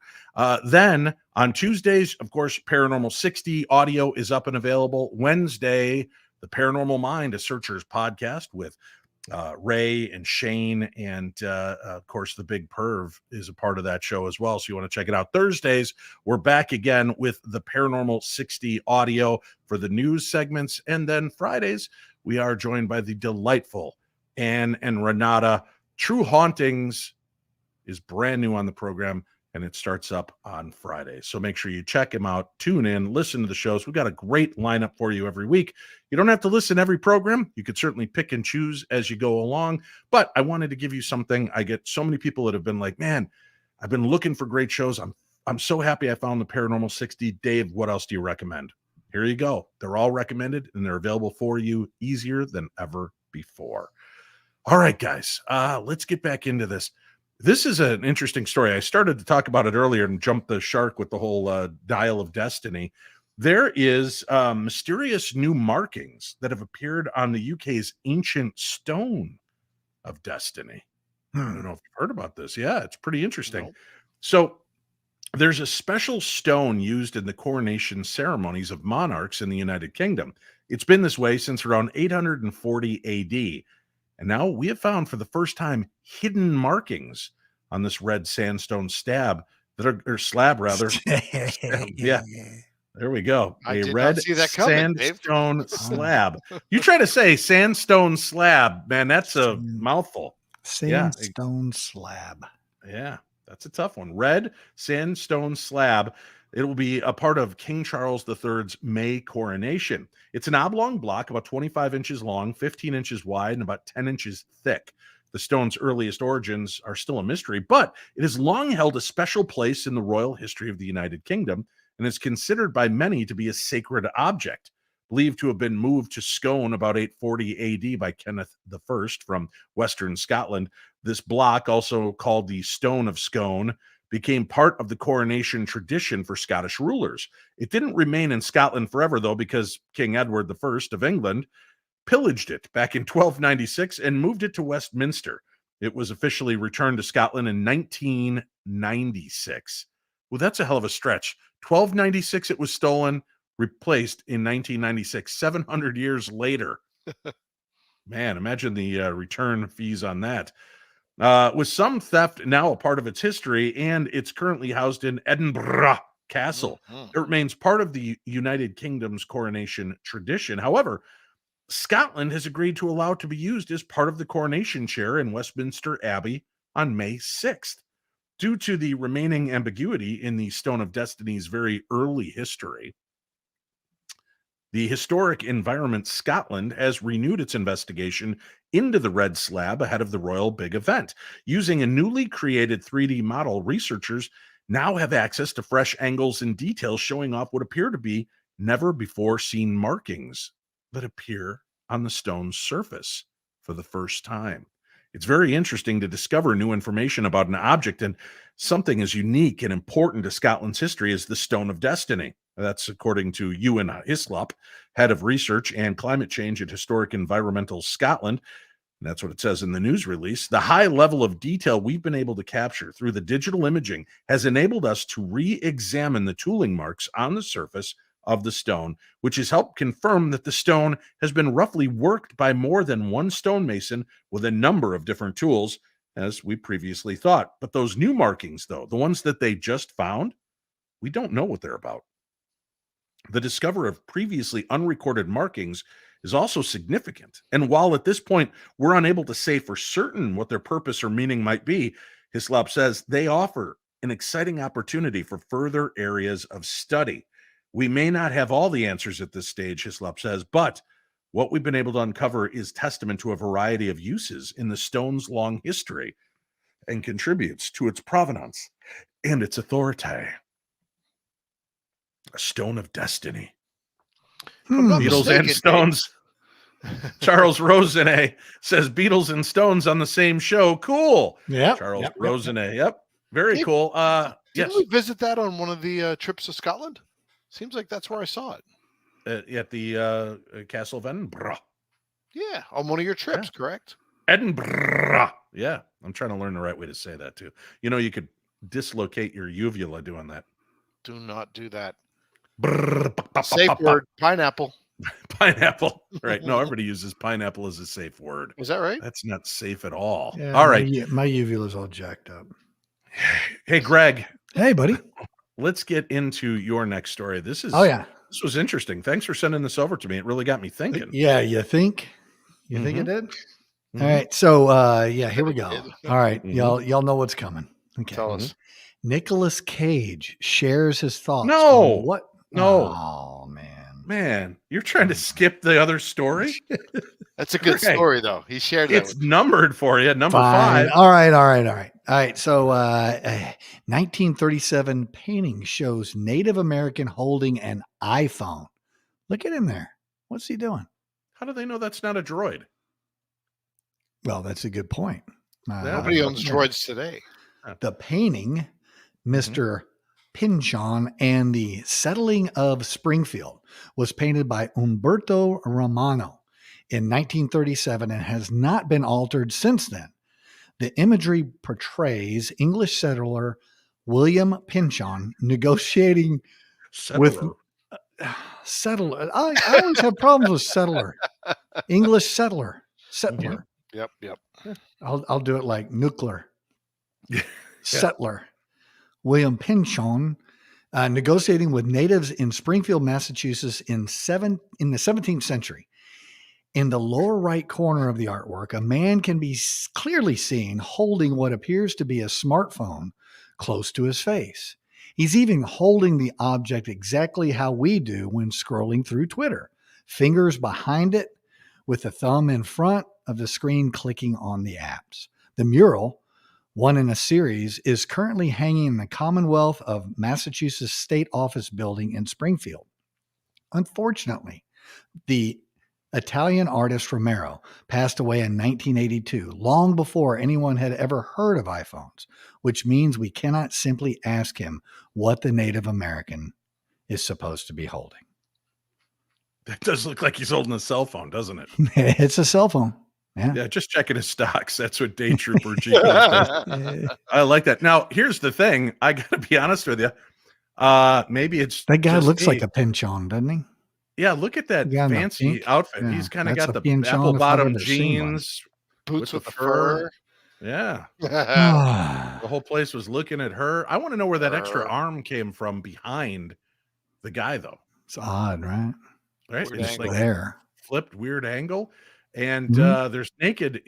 Then on Tuesdays, of course, Paranormal 60 audio is up and available. Wednesday, The Paranormal Mind, a Searcher's podcast with Ray and Shane, and of course the Big Perv is a part of that show as well, so you want to check it out. Thursdays, we're back again with the Paranormal 60 audio for the news segments, and then Fridays we are joined by the delightful Anne and Renata. True Hauntings is brand new on the program, and it starts up on Friday. So make sure you check them out, tune in, listen to the shows. We've got a great lineup for you every week. You don't have to listen to every program. You could certainly pick and choose as you go along. But I wanted to give you something. I get so many people that have been like, man, I've been looking for great shows. I'm so happy I found the Paranormal 60. Dave, what else do you recommend? Here you go. They're all recommended, and they're available for you easier than ever before. All right, guys, let's get back into this. This is an interesting story. I started to talk about it earlier and jumped the shark with the whole Dial of Destiny. There is mysterious new markings that have appeared on the UK's ancient stone of destiny. I don't know if you've heard about this. Yeah, it's pretty interesting. Nope. So there's a special stone used in the coronation ceremonies of monarchs in the United Kingdom. It's been this way since around 840 AD. And now we have found for the first time hidden markings on this red sandstone slab that are, or slab rather. Yeah. There we go. I A did red not see that coming, Dave. sandstone slab. You try to say sandstone slab, man, that's a mouthful. Sandstone slab. Yeah, that's a tough one. Red sandstone slab. It will be a part of King Charles III's May coronation. It's an oblong block about 25 inches long, 15 inches wide, and about 10 inches thick. The stone's earliest origins are still a mystery, but it has long held a special place in the royal history of the United Kingdom and is considered by many to be a sacred object, believed to have been moved to Scone about 840 AD by Kenneth I from Western Scotland. This block, also called the Stone of Scone, became part of the coronation tradition for Scottish rulers. It didn't remain in Scotland forever, though, because King Edward I of England pillaged it back in 1296 and moved it to Westminster. It was officially returned to Scotland in 1996. Well, that's a hell of a stretch. 1296 it was stolen, replaced in 1996, 700 years later. Man, imagine the return fees on that. With some theft now a part of its history, and it's currently housed in Edinburgh Castle. It remains part of the United Kingdom's coronation tradition. However, Scotland has agreed to allow it to be used as part of the coronation chair in Westminster Abbey on May 6th. Due to the remaining ambiguity in the Stone of Destiny's very early history, the Historic Environment Scotland has renewed its investigation into the red slab ahead of the royal big event. Using a newly created 3D model, researchers now have access to fresh angles and details showing off what appear to be never-before-seen markings that appear on the stone's surface for the first time. It's very interesting to discover new information about an object and something as unique and important to Scotland's history as the Stone of Destiny. That's according to Ewan Hislop, head of research and climate change at Historic Environmental Scotland. And that's what it says in the news release. The high level of detail we've been able to capture through the digital imaging has enabled us to re-examine the tooling marks on the surface of the stone, which has helped confirm that the stone has been roughly worked by more than one stonemason with a number of different tools, as we previously thought. But those new markings, though, the ones that they just found, we don't know what they're about. The discovery of previously unrecorded markings is also significant. And while at this point we're unable to say for certain what their purpose or meaning might be, Hislop says they offer an exciting opportunity for further areas of study. We may not have all the answers at this stage, Hislop says, but what we've been able to uncover is testament to a variety of uses in the stone's long history and contributes to its provenance and its authority. A stone of destiny. Beatles and Stones. Charles Rosenet says Beatles and Stones on the same show. Cool. Yeah. Charles Rosenet. Yep. Very cool. Didn't we visit that on one of the trips to Scotland? Seems like that's where I saw it. At the Castle of Edinburgh. Yeah, on one of your trips, correct? Edinburgh. Yeah, I'm trying to learn the right way to say that too. You know, you could dislocate your uvula doing that. Do not do that. Brrr, safe word, pineapple. Pineapple. Right. No, everybody uses pineapple as a safe word. Is that right? That's not safe at all. Yeah, all right. My uvula's all jacked up. Hey, Greg. Hey, buddy. Let's get into your next story. This is this was interesting. Thanks for sending this over to me. It really got me thinking. Yeah, you think? You think it did? All right. So here we go. All right. Y'all know what's coming. Okay. Tell us. Nicolas Cage shares his thoughts. No. What? No. Oh, man. Man, you're trying to skip the other story? That's a good story, though. He shared that. It's numbered for you, number 5. All right. So 1937 painting shows Native American holding an iPhone. Look at him there. What's he doing? How do they know that's not a droid? Well, that's a good point. Nobody owns droids today. The painting, Mr. Pinchon and the Settling of Springfield, was painted by Umberto Romano in 1937 and has not been altered since then. The imagery portrays English settler William Pinchon negotiating with settler. I always have problems with settler. English settler. Yep. I'll do it like nuclear. Settler. William Pinchon negotiating with natives in Springfield, Massachusetts in the 17th century. In the lower right corner of the artwork, a man can be clearly seen holding what appears to be a smartphone close to his face. He's even holding the object exactly how we do when scrolling through Twitter. Fingers behind it with the thumb in front of the screen clicking on the apps. The mural, one in a series, is currently hanging in the Commonwealth of Massachusetts State Office building in Springfield. Unfortunately, the Italian artist Romero passed away in 1982, long before anyone had ever heard of iPhones, which means we cannot simply ask him what the Native American is supposed to be holding. That does look like he's holding a cell phone, doesn't it? It's a cell phone. Yeah, just checking his stocks. That's what Day Trooper G says. I like that. Now, here's the thing. I got to be honest with you. Maybe it's that guy looks like a Pinchon, doesn't he? Yeah, look at that fancy outfit. Yeah, he's kind of got the apple bottom jeans, boots with the fur. Yeah. The whole place was looking at her. I want to know where that extra arm came from behind the guy, though. It's odd, right? Right. It's like there. Flipped weird angle. And there's naked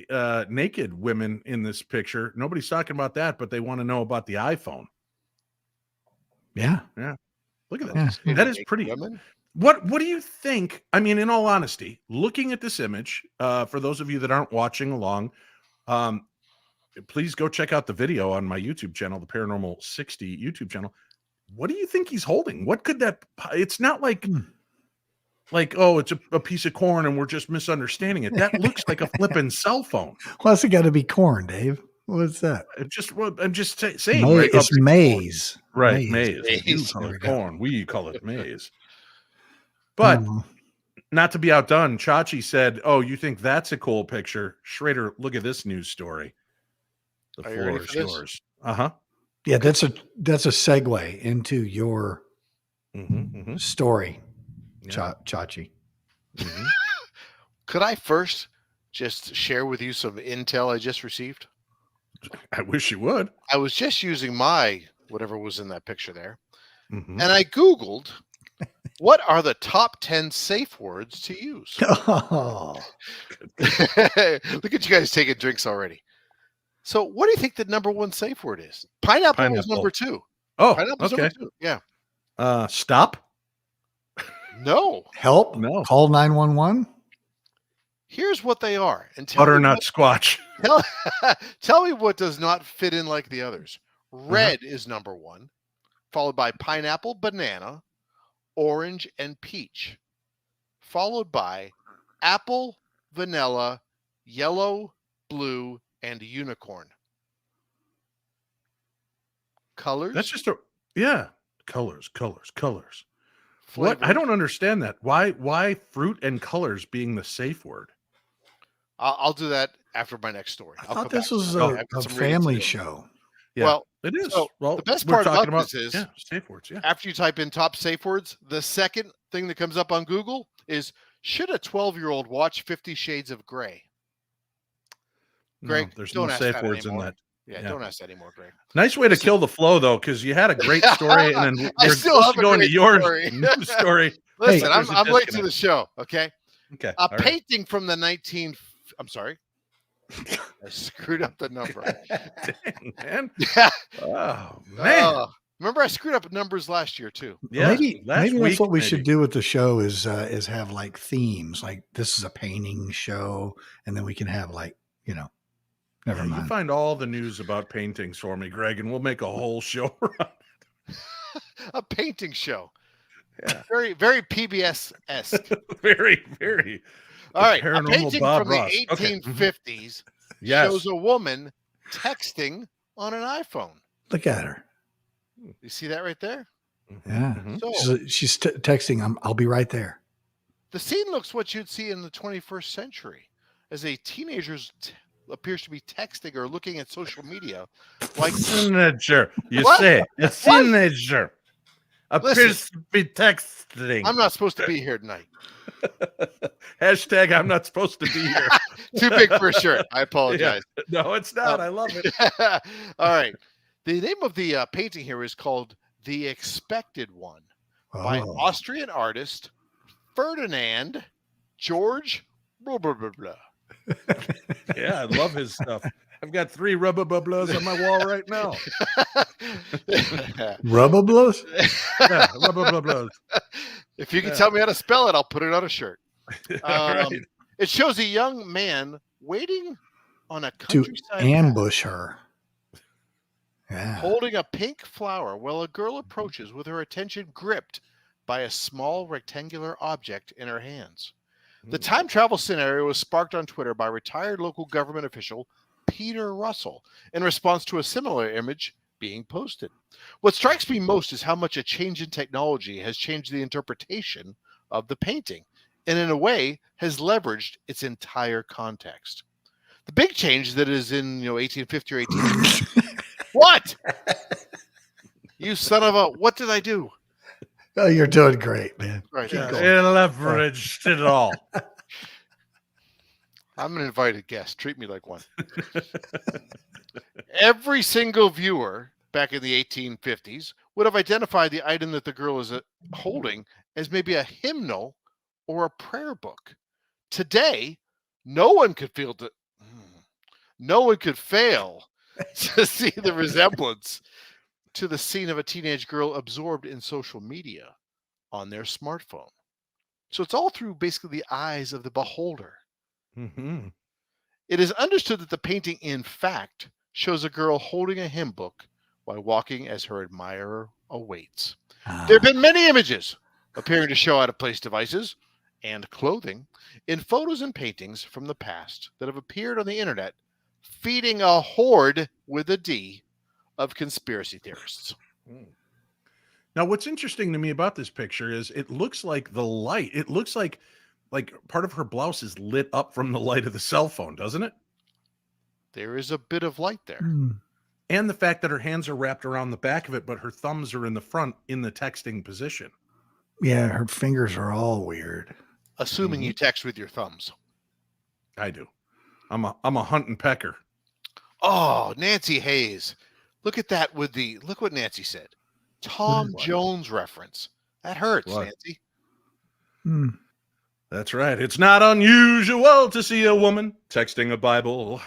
women in this picture. Nobody's talking about that, but they want to know about the iPhone. Yeah. Look at that. Yeah. That is pretty. Women? What do you think? I mean, in all honesty, looking at this image, for those of you that aren't watching along, please go check out the video on my YouTube channel, the Paranormal 60 YouTube channel. What do you think he's holding? What could that? It's not like, oh, it's a piece of corn and we're just misunderstanding it. That looks like a flipping cell phone. Well, it's got to be corn, Dave. What's that? I'm just saying. Right? It's maize. Right, maize. You call it corn. We call it maize. But not to be outdone, Chachi said, "Oh, you think that's a cool picture, Schrader? Look at this news story. The floor is yours." Yeah, that's a segue into your story, Chachi. Could I first just share with you some intel I just received? I wish you would. I was just using my whatever was in that picture there, and I Googled. What are the top 10 safe words to use? Oh. Look at you guys taking drinks already. So what do you think the number one safe word is? Pineapple was number 2. Oh, Pineapple's okay. Number 2. Yeah. Stop? No. Help? No. Call 911? Here's what they are. And butternut squatch. Tell me what does not fit in like the others. Red is number 1, followed by pineapple, banana, orange, and peach, followed by apple, vanilla, yellow, blue, and unicorn. Colors? That's just colors. What? I don't understand that. Why fruit and colors being the safe word? I'll do that after my next story. I thought this was a family show. Yeah, well, it is. So well, the best part about this is safe words. Yeah. After you type in top safe words, the second thing that comes up on Google is, should a 12-year-old watch 50 Shades of Grey? Greg, no, there's no safe words in that. Yeah, don't ask that anymore, Greg. Nice way to kill the flow, though, because you had a great story, and then we're supposed to go into your news story. Listen, I'm late to the show. Okay. Okay. A painting from the I'm sorry. I screwed up the number. Dang, man. Yeah. Oh, man. Remember, I screwed up numbers last year too. Yeah. Maybe that's what we should do with the show is have like themes. Like this is a painting show, and then we can have like never mind. You find all the news about paintings for me, Greg, and we'll make a whole show around it. A painting show. Yeah. Very, very PBS-esque. Very, very. All right. A painting from the 1850s shows a woman texting on an iPhone. Look at her. You see that right there? Yeah. So She's texting. I'll be right there. the scene looks what you'd see in the 21st century, as a teenager appears to be texting or looking at social media. Like teenager, you What? say a teenager appears to be texting. I'm not supposed to be here tonight. Hashtag I'm not supposed to be here. Too big for a shirt. I apologize. Yeah. No, it's not. I love it. All right. The name of the painting here is called The Expected One by Austrian artist Ferdinand George blah, blah, blah, blah. Yeah, I love his stuff. I've got 3 rubber bubbles on my wall right now. Rubber blows? Yeah, rubber bubbles. If you can tell me how to spell it, I'll put it on a shirt. Right. It shows a young man waiting on a To countryside ambush her. Yeah. holding a pink flower while a girl approaches with her attention gripped by a small rectangular object in her hands. The time travel scenario was sparked on Twitter by retired local government official Peter Russell in response to a similar image being posted. What strikes me most is how much a change in technology has changed the interpretation of the painting, and in a way has leveraged its entire context. The big change that is in 1850 or 1860. What? You son of a... What did I do? Oh, you're doing great, man. Right. It leveraged it all. I'm an invited guest. Treat me like one. Every single viewer back in the 1850s would have identified the item that the girl is holding as maybe a hymnal or a prayer book. Today, no one could fail to see the resemblance to the scene of a teenage girl absorbed in social media on their smartphone. So it's all through basically the eyes of the beholder. Mm-hmm. It is understood that the painting, in fact, shows a girl holding a hymn book while walking as her admirer awaits. There have been many images appearing to show out of place devices and clothing in photos and paintings from the past that have appeared on the internet, feeding a horde with a D of conspiracy theorists. Now, what's interesting to me about this picture is it looks like the light. It looks like part of her blouse is lit up from the light of the cell phone, doesn't it? There is a bit of light there. And the fact that her hands are wrapped around the back of it, but her thumbs are in the front in the texting position. Yeah, her fingers are all weird. Assuming you text with your thumbs. I do. I'm a hunt and pecker. Oh, Nancy Hayes. Look at that look what Nancy said. Tom Jones reference. That hurts, Nancy. That's right. It's not unusual to see a woman texting a Bible.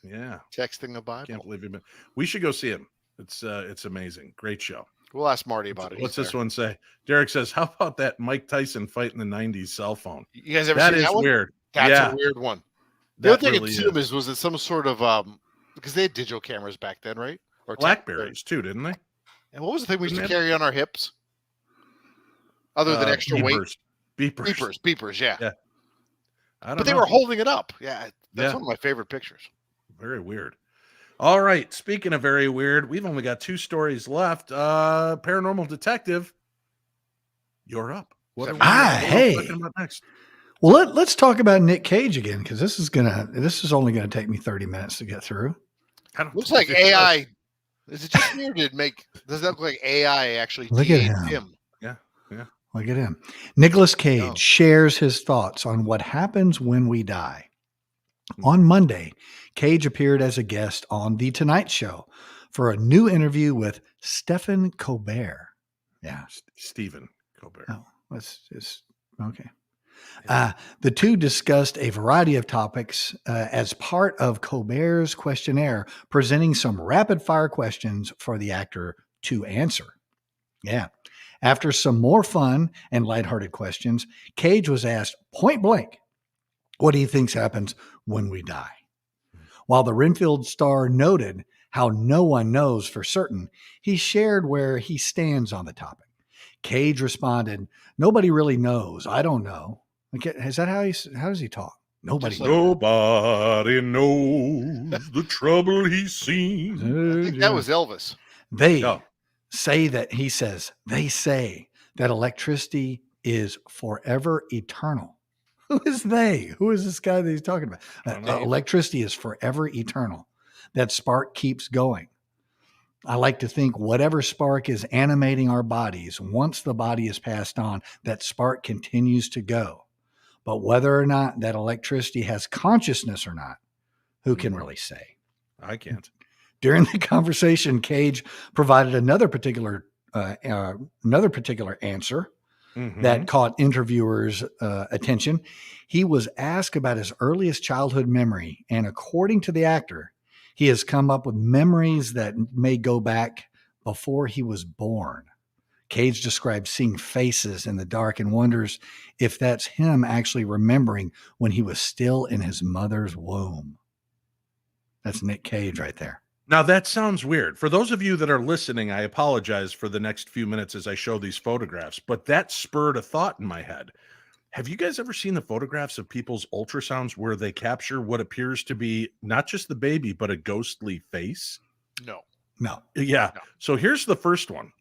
Yeah. Texting a Bible. Can't believe it. We should go see him. It's amazing. Great show. We'll ask Marty about it. What's this one say? Derek says, how about that Mike Tyson fight in the 90s cell phone? You guys ever seen that one? Weird. That's a weird one. The other thing I assume was it some sort of because they had digital cameras back then, right? Or Blackberries too, didn't they? And what was the thing we used to carry on our hips? Other than extra weight? Beepers, yeah. But they were holding it up. Yeah, that's one of my favorite pictures. Very weird. All right. Speaking of very weird, we've only got 2 stories left. Paranormal Detective, you're up. What are we talking about next? Well, let's talk about Nic Cage again, because this is only gonna take me 30 minutes to get through. Looks like AI. Is it just me, or does that look like AI actually? Look at him. Yeah. Look at him. Nicolas Cage shares his thoughts on what happens when we die. On Monday, Cage appeared as a guest on The Tonight Show for a new interview with Stephen Colbert. Yeah. Stephen Colbert. Oh, okay. The two discussed a variety of topics as part of Colbert's questionnaire, presenting some rapid fire questions for the actor to answer. Yeah. After some more fun and lighthearted questions, Cage was asked point blank what he thinks happens when we die. While the Renfield star noted how no one knows for certain, he shared where he stands on the topic. Cage responded, "Nobody really knows. I don't know." Okay, is that how does he talk? Nobody Just knows the trouble he's seen. I think that was Elvis. They say that he says, they say that electricity is forever eternal. Who is they? Who is this guy that he's talking about? Electricity is forever eternal. That spark keeps going. I like to think whatever spark is animating our bodies, once the body is passed on, that spark continues to go. But whether or not that electricity has consciousness or not, who can really say? I can't. During the conversation, Cage provided another particular answer that caught interviewers' attention. He was asked about his earliest childhood memory, and according to the actor, he has come up with memories that may go back before he was born. Cage describes seeing faces in the dark and wonders if that's him actually remembering when he was still in his mother's womb. That's Nic Cage right there. Now, that sounds weird. For those of you that are listening, I apologize for the next few minutes as I show these photographs, but that spurred a thought in my head. Have you guys ever seen the photographs of people's ultrasounds where they capture what appears to be not just the baby, but a ghostly face? No. Yeah. No. So here's the first one.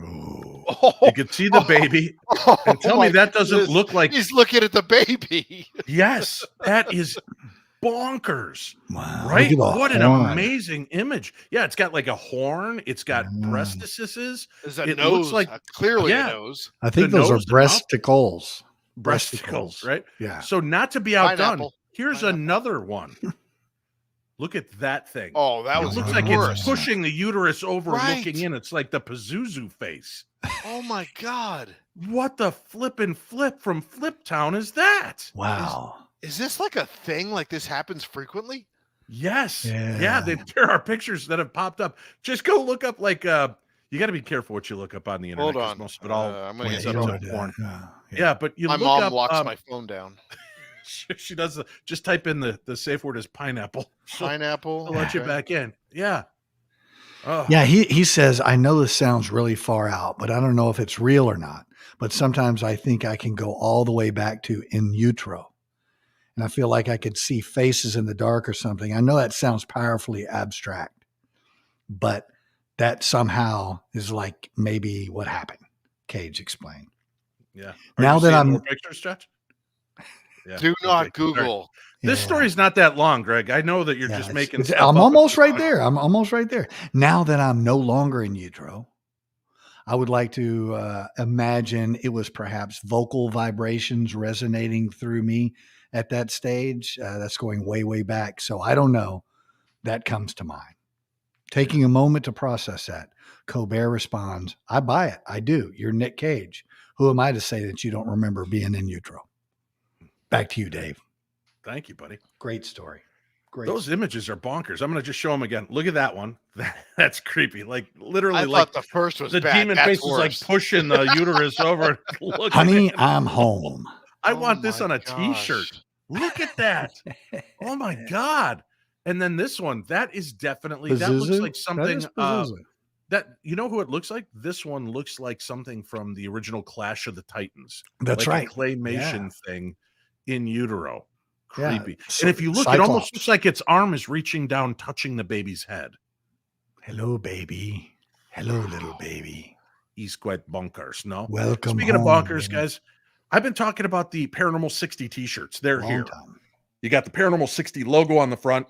Ooh. You can see the baby. And tell me that doesn't look like... He's looking at the baby. Yes, that is bonkers. Wow. Right? What an amazing image. Yeah, it's got like a horn. It's got breastises. Is that It nose? looks like Clearly a nose. I think The those are nose, the mouth. breasticles. Breasticles, right? Yeah. So not to be outdone, Pineapple. here's another one. Look at that thing. Oh, that It was looks the like worst. it's pushing the uterus over, Right. looking in. It's like the Pazuzu face. Oh my God. What the flippin' flip from Flip Town is that? Wow. Is this like a thing? Like this happens frequently? Yes. Yeah. There are pictures that have popped up. Just go look up you got to be careful what you look up on the internet. Hold on. Most of it all I'm gonna ends get up you to on porn. Yeah. Yeah, but you My look mom up, locks my phone down. she does just type in the safe word is pineapple. Pineapple. I'll let you back in. Yeah. Oh. Yeah, he says, I know this sounds really far out, but I don't know if it's real or not. But sometimes I think I can go all the way back to in utero. And I feel like I could see faces in the dark or something. I know that sounds powerfully abstract, but that somehow is like maybe what happened. Cage explained. Yeah. Now that I'm more pictures, Stretch? Yeah. Do not Okay. Google. This story's not that long, Greg. I know that you're just making stuff I'm up. almost right there. I'm almost right there. Now that I'm no longer in utero, I would like to imagine it was perhaps vocal vibrations resonating through me at that stage. That's going way, way back. So I don't know. That comes to mind. Taking a moment to process that, Colbert responds, I buy it. I do. You're Nic Cage. Who am I to say that you don't remember being in utero? Back to you, Dave. Thank you, buddy. Great story. Great. Those images are bonkers. I'm going to just show them again. Look at that one. That's creepy. Like literally, I like thought the first was the bad. demon That's face is like worse. pushing the uterus over. Look Honey, at it. I'm home. I Oh want this my on a gosh. t-shirt. Look at that. Oh my God. And then this one, that is definitely, that looks Pazuzu? like That something, is Pazuzu. that, you know who it looks like? This one looks like something from the original Clash of the Titans. That's like right. A claymation thing in utero. Yeah. Creepy. And if you look, it almost Cyclops. looks like its arm is reaching down, touching the baby's head. Hello, baby. Hello, little baby. He's quite bonkers, no? Welcome Speaking of home, bonkers, baby. guys, I've been talking about the Paranormal 60 t-shirts. They're Long here. time. You got the Paranormal 60 logo on the front.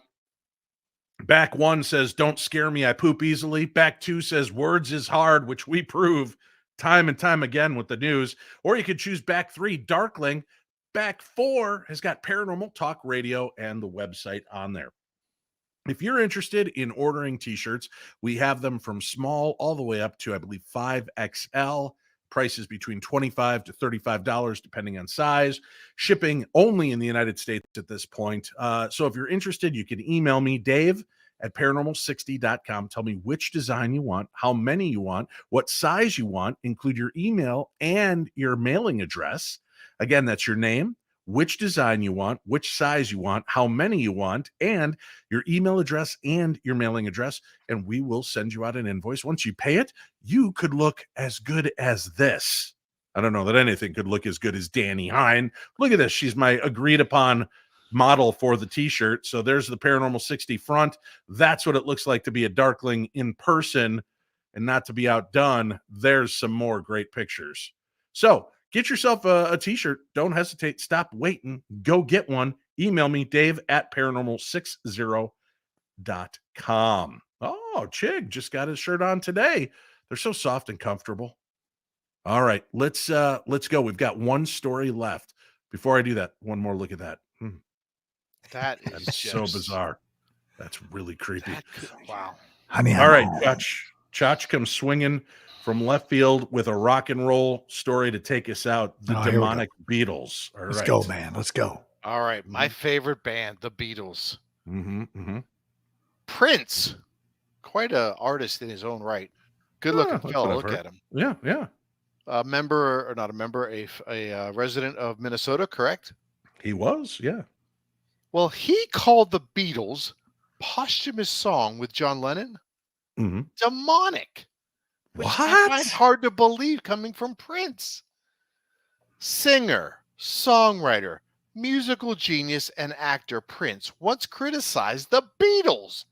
Back one says, don't scare me, I poop easily. Back two says, words is hard, which we prove time and time again with the news. Or you could choose back three, Darkling. Back four has got Paranormal Talk Radio and the website on there. If you're interested in ordering t-shirts, we have them from small all the way up to, I believe, 5XL. Prices between $25 to $35, depending on size. Shipping only in the United States at this point. So if you're interested, you can email me, Dave at paranormal60.com. Tell me which design you want, how many you want, what size you want. Include your email and your mailing address. Again, that's your name, which design you want, which size you want, how many you want, and your email address and your mailing address, and we will send you out an invoice. Once you pay it, you could look as good as this. I don't know that anything could look as good as Danny Hine. Look at this. She's my agreed upon model for the t-shirt. So there's the Paranormal 60 front. That's what it looks like to be a Darkling in person, and not to be outdone. There's some more great pictures. So get yourself a t-shirt. Don't hesitate. Stop waiting. Go get one. Email me, dave@paranormal60.com. Oh, Chig just got his shirt on today. They're so soft and comfortable. All right, let's go. We've got one story left. Before I do that, one more look at that. That is That's so bizarre. That's really creepy. Wow. I mean, all right, Chach comes swinging from left field with a rock and roll story to take us out. The Demonic Beatles. All right. Let's go, man. Let's go. All right, my favorite band, the Beatles. Mm-hmm. Prince, quite an artist in his own right. Good-looking fellow. Look at him. Yeah. A member, or not a member, a resident of Minnesota, correct? He was, yeah. Well, he called the Beatles' posthumous song with John Lennon demonic. Which I find hard to believe coming from Prince. Singer, songwriter, musical genius, and actor Prince once criticized the Beatles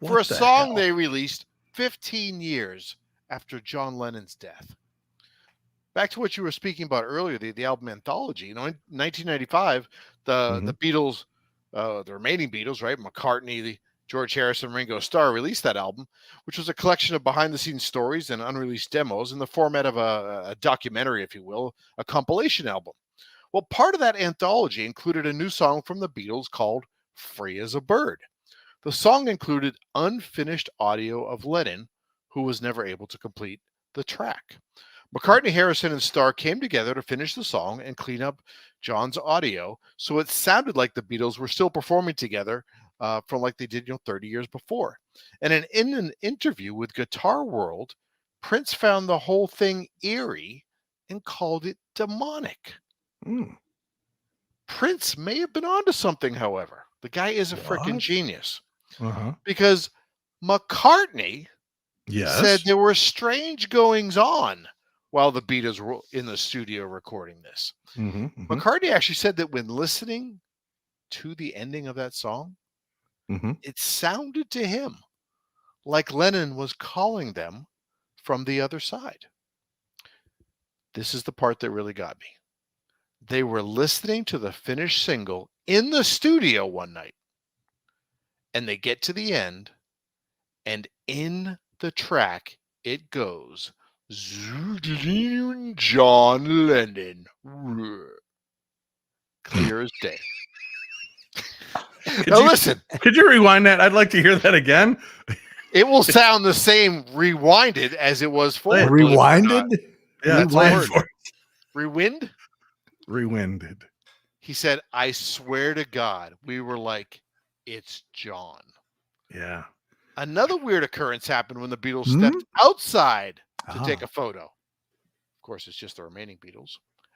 for a song they released 15 years after John Lennon's death. Back to what you were speaking about earlier, the album Anthology. You know, in 1995, the Beatles, the remaining Beatles, right? McCartney, George Harrison, Ringo Starr released that album, which was a collection of behind-the-scenes stories and unreleased demos in the format of a documentary, if you will, a compilation album. Well, part of that anthology included a new song from the Beatles called Free as a Bird. The song included unfinished audio of Lennon, who was never able to complete the track. McCartney, Harrison, and Starr came together to finish the song and clean up John's audio, so it sounded like the Beatles were still performing together from like they did 30 years before. And in an interview with Guitar World, Prince found the whole thing eerie and called it demonic. Prince may have been onto something, however. The guy is a freaking genius. Because McCartney said there were strange goings on while the Beatles were in the studio recording this. McCartney actually said that when listening to the ending of that song, it sounded to him like Lennon was calling them from the other side. This is the part that really got me. They were listening to the finished single in the studio one night, and they get to the end, and in the track, it goes, John Lennon. Clear as day. Now listen. Could you rewind that? I'd like to hear that again. It will sound the same rewinded as it was forward. Rewinded? Yeah, Rewind? Rewinded. He said, I swear to God, we were like, it's John. Yeah. Another weird occurrence happened when the Beatles stepped outside to take a photo. Of course, it's just the remaining Beatles.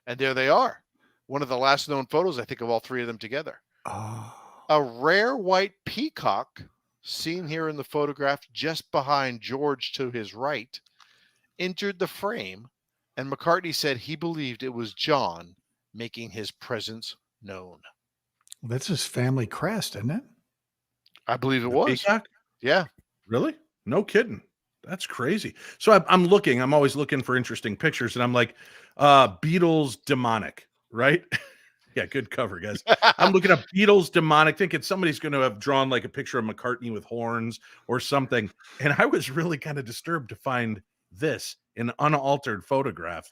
And there they are. One of the last known photos, I think, of all three of them together. A rare white peacock, seen here in the photograph just behind George to his right, entered the frame, and McCartney said he believed it was John making his presence known. That's his family crest, isn't it? I believe it was. Peacock? Yeah. Really? No kidding. That's crazy. So I'm looking. I'm always looking for interesting pictures, and I'm like, Beatles demonic, right? Yeah, good cover, guys. I'm looking up Beatles demonic, thinking somebody's going to have drawn like a picture of McCartney with horns or something. And I was really kind of disturbed to find this, an unaltered photograph.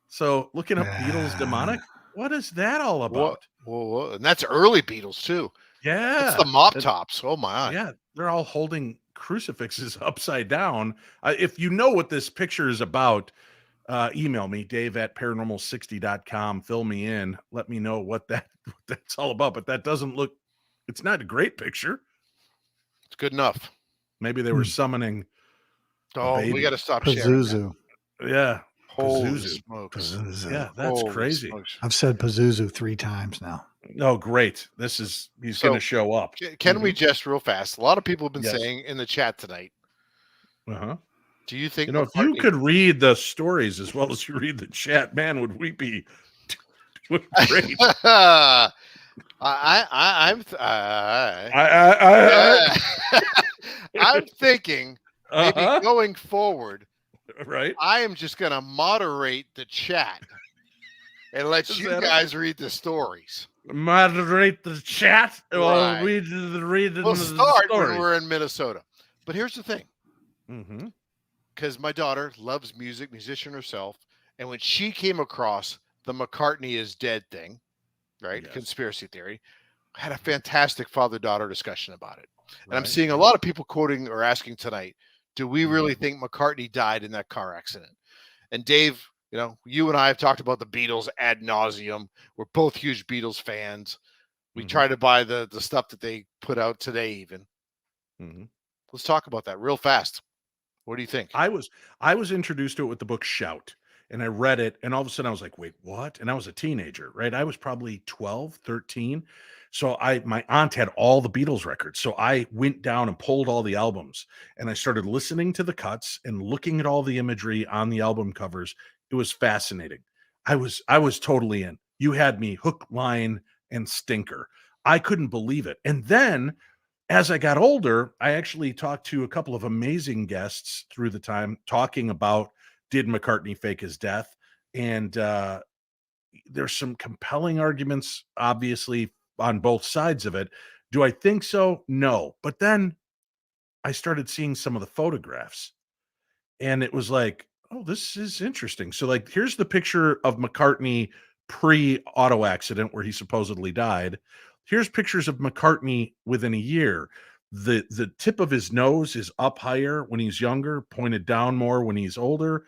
So looking up Beatles demonic, what is that all about? Whoa. And that's early Beatles too. Yeah. It's the mop tops. Oh my. Yeah. They're all holding crucifixes upside down. If you know what this picture is about, email me, dave@paranormal60.com. Fill me in. Let me know what that's all about. But that doesn't look, it's not a great picture. It's good enough. Maybe they were summoning. Oh, we got to stop sharing that. Yeah. Holy smokes. Pazuzu. Yeah, that's Holy crazy. smokes. I've said Pazuzu 3 times now. Oh, great. He's going to show up. Can we just real fast? A lot of people have been saying in the chat tonight. Do you think, if you could read the stories as well as you read the chat, man, would we be great? I'm thinking maybe going forward, right? I am just going to moderate the chat and let you guys read the stories. Moderate the chat. Right. We'll start when we're in Minnesota. But here's the thing. Mm-hmm. Because my daughter loves music, musician herself, and when she came across the McCartney is dead thing, right? Yes. Conspiracy theory, had a fantastic father-daughter discussion about it. And I'm seeing a lot of people quoting or asking tonight, do we really think McCartney died in that car accident? And Dave, you know, you and I have talked about the Beatles ad nauseum. We're both huge Beatles fans. We try to buy the stuff that they put out today even. Let's talk about that real fast. What do you think? I was introduced to it with the book Shout, and I read it, and all of a sudden I was like, wait, what? And I was a teenager, right? I was probably 12, 13. So my aunt had all the Beatles records. So I went down and pulled all the albums, and I started listening to the cuts and looking at all the imagery on the album covers. It was fascinating. I was totally in. You had me hook, line, and stinker. I couldn't believe it. And then as I got older, I actually talked to a couple of amazing guests through the time talking about, did McCartney fake his death? And there's some compelling arguments, obviously, on both sides of it. Do I think so? No. But then I started seeing some of the photographs, and it was like, oh, this is interesting. So, like, here's the picture of McCartney pre-auto accident where he supposedly died. Here's pictures of McCartney within a year. The tip of his nose is up higher when he's younger, pointed down more when he's older.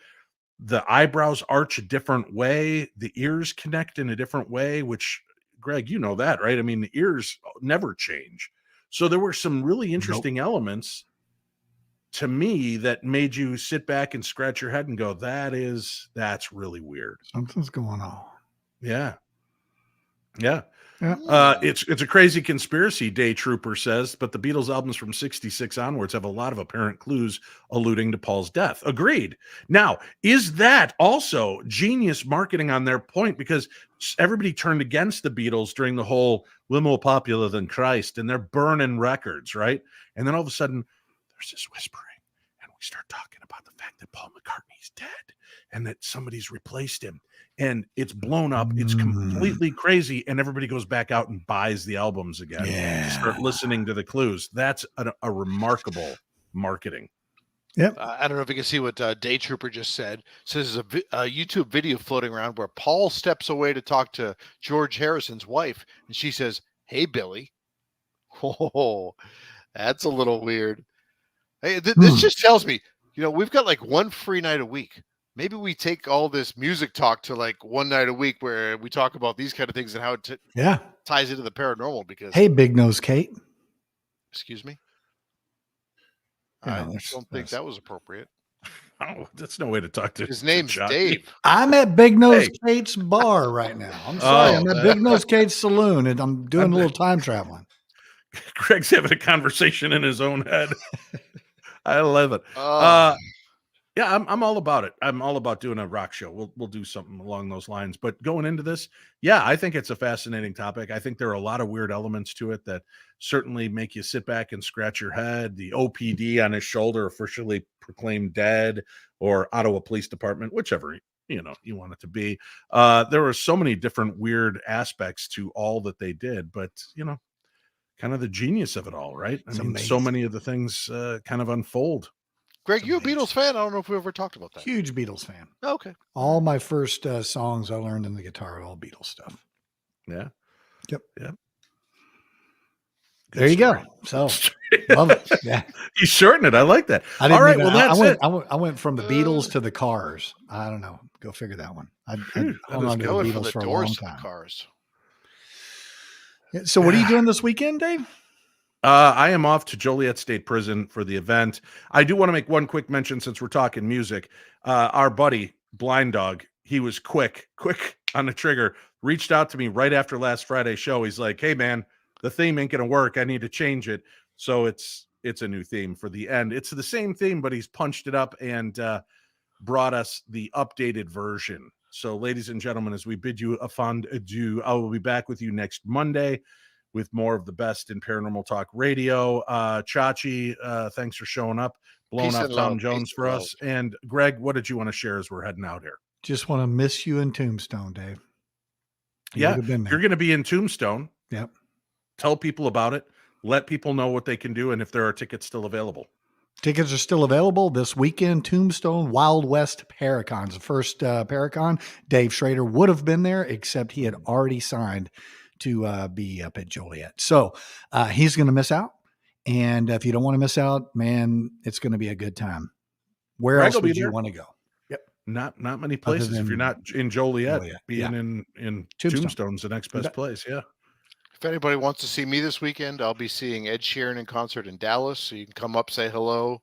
The eyebrows arch a different way. The ears connect in a different way, which, Greg, you know that, right? I mean, the ears never change. So there were some really interesting elements to me that made you sit back and scratch your head and go, that's really weird. Something's going on. Yeah. It's a crazy conspiracy, Day Trooper says, but the Beatles albums from 66 onwards have a lot of apparent clues alluding to Paul's death. Agreed. Now, is that also genius marketing on their point? Because everybody turned against the Beatles during the whole "we're more popular than Christ," and they're burning records, right? And then all of a sudden, there's this whispering, and we start talking about the fact that Paul McCartney's dead and that somebody's replaced him. And it's blown up. It's completely crazy. And everybody goes back out and buys the albums again to start listening to the clues. That's a remarkable marketing. Yep. I don't know if you can see what Day Trooper just said. It says there's a YouTube video floating around where Paul steps away to talk to George Harrison's wife. And she says, "Hey, Billy." Oh, that's a little weird. Hey, this just tells me, you know, we've got like one free night a week. Maybe we take all this music talk to like one night a week where we talk about these kind of things and how it ties into the paranormal. Because hey, Big Nose Kate. Excuse me? I don't think that was appropriate. Oh, that's no way to talk to his name's Dave. I'm at Big Nose Kate's bar right now. I'm sorry. I'm at Big Nose Kate's saloon, and I'm doing a little time traveling. Greg's having a conversation in his own head. I love it. Yeah, I'm all about it. I'm all about doing a rock show. We'll do something along those lines. But going into this, I think it's a fascinating topic. I think there are a lot of weird elements to it that certainly make you sit back and scratch your head. The OPD on his shoulder officially proclaimed dead, or Ottawa Police Department, whichever you want it to be. There were so many different weird aspects to all that they did, but kind of the genius of it all, right? I mean, so many of the things kind of unfold. Greg, you a Beatles fan? I don't know if we ever talked about that. Huge Beatles fan. Oh, okay. All my first songs I learned in the guitar, all Beatles stuff. Yeah. Yep. Yeah. There you go. So love it. Yeah. You shortened it. I like that. All right. Well, that's it. I went from the Beatles to the Cars. I don't know. Go figure that one. I hung on to the Beatles for a long time. Cars. So what are you doing this weekend, Dave? I am off to Joliet State Prison for the event. I do want to make one quick mention since we're talking music. Our buddy, Blind Dog, he was quick on the trigger, reached out to me right after last Friday's show. He's like, "Hey, man, the theme ain't going to work. I need to change it." So it's a new theme for the end. It's the same theme, but he's punched it up and brought us the updated version So, ladies and gentlemen, as we bid you a fond adieu, I will be back with you next Monday with more of the best in paranormal talk radio. Chachi, thanks for showing up, blowing up Tom Jones for us. And Greg, what did you want to share as we're heading out here? Just want to miss you in Tombstone, Dave. You're going to be in Tombstone. Yep. Tell people about it. Let people know what they can do and if there are tickets still available. Tickets are still available this weekend. Tombstone Wild West Paracons, the first Paracon. Dave Schrader would have been there, except he had already signed to be up at Joliet. So he's going to miss out. And if you don't want to miss out, man, it's going to be a good time. Where else would you want to go? Yep. Not many places. If you're not in Joliet. Being in Tombstone's the next best place. Yeah. If anybody wants to see me this weekend, I'll be seeing Ed Sheeran in concert in Dallas. So you can come up, say hello.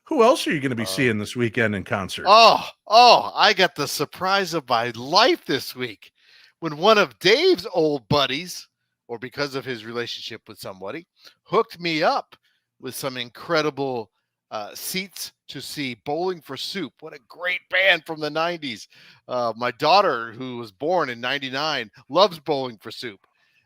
Who else are you going to be seeing this weekend in concert? Oh, I got the surprise of my life this week when one of Dave's old buddies, or because of his relationship with somebody, hooked me up with some incredible seats to see Bowling for Soup. What a great band from the 90s. My daughter, who was born in 99, loves Bowling for Soup.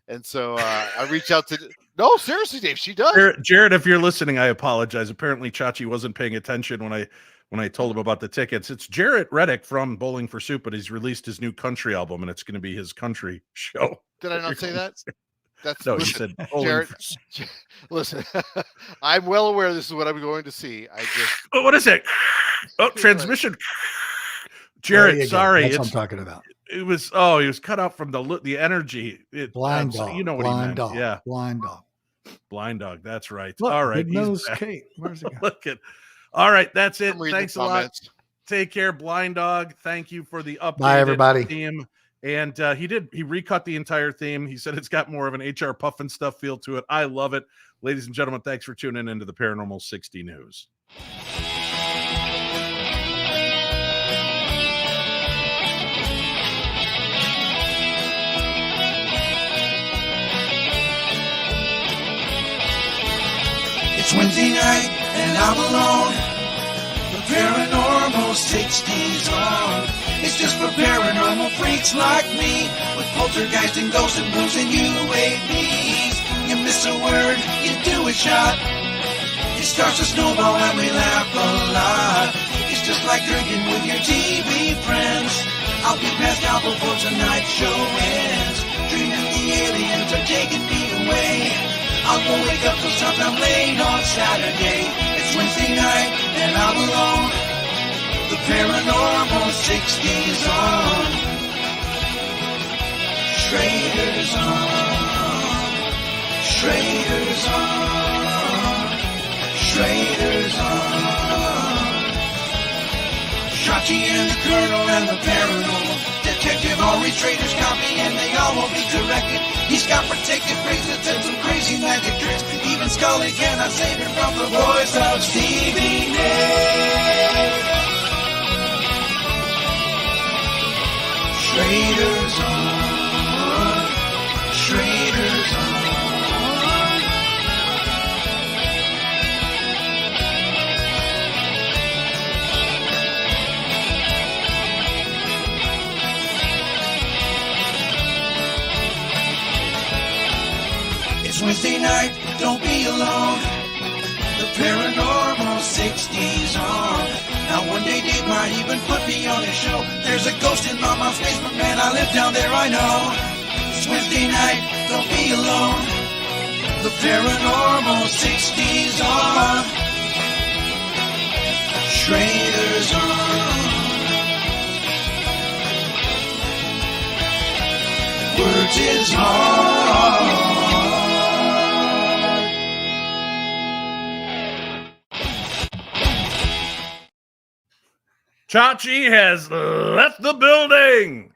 And so I reached out to no, seriously, Dave, she does. Jared, if you're listening, I apologize. Apparently, Chachi wasn't paying attention when I told him about the tickets. It's Jarrett Reddick from Bowling for Soup, but he's released his new country album, and it's going to be his country show. Did I not say that? That's no, listen, you said Jared. Listen, I'm well aware this is what I'm going to see. What is it? Oh, transmission. Jared, sorry, that's what I'm talking about. It was he was cut out from the energy. Blind dog. You know what blind he meant. dog. Yeah. Blind dog. Blind dog. That's right. Look, all right. Kate. Where's it? Look at. All right. That's it. Thanks a lot. Comments. Take care, Blind Dog. Thank you for the update. Bye, everybody. Theme. And he recut the entire theme. He said it's got more of an HR Puffin stuff feel to it. I love it. Ladies and gentlemen, thanks for tuning into the Paranormal 60 News. It's Wednesday night and I'm alone. The Paranormal 60's on. It's just for paranormal freaks like me, with poltergeist and ghosts and blues and UAVs. You miss a word, you do a shot. It starts to snowball and we laugh a lot. It's just like drinking with your TV friends. I'll be passed out before tonight's show ends, dreaming the aliens are taking me away. I won't wake up till sometime late on Saturday. It's Wednesday night and I'm alone. The Paranormal 60's on. Schrader's on. Schrader's on. Schrader's on. Chachi and the Colonel and the Paranormal Detective, all these traders copy and they all will be corrected. He's got protected bracelets and some crazy magic tricks. Even Scully cannot save him from the voice of Stevie Nicks. Schrader's on. Schrader's on. It's Wednesday night, don't be alone. The Paranormal 60's on. Now one day Dave might even put me on his show. There's a ghost in my mom's basement, man, I live down there, I know. It's Wednesday night, don't be alone. The Paranormal 60's on. Schrader's on. Words is hard. Chachi has left the building.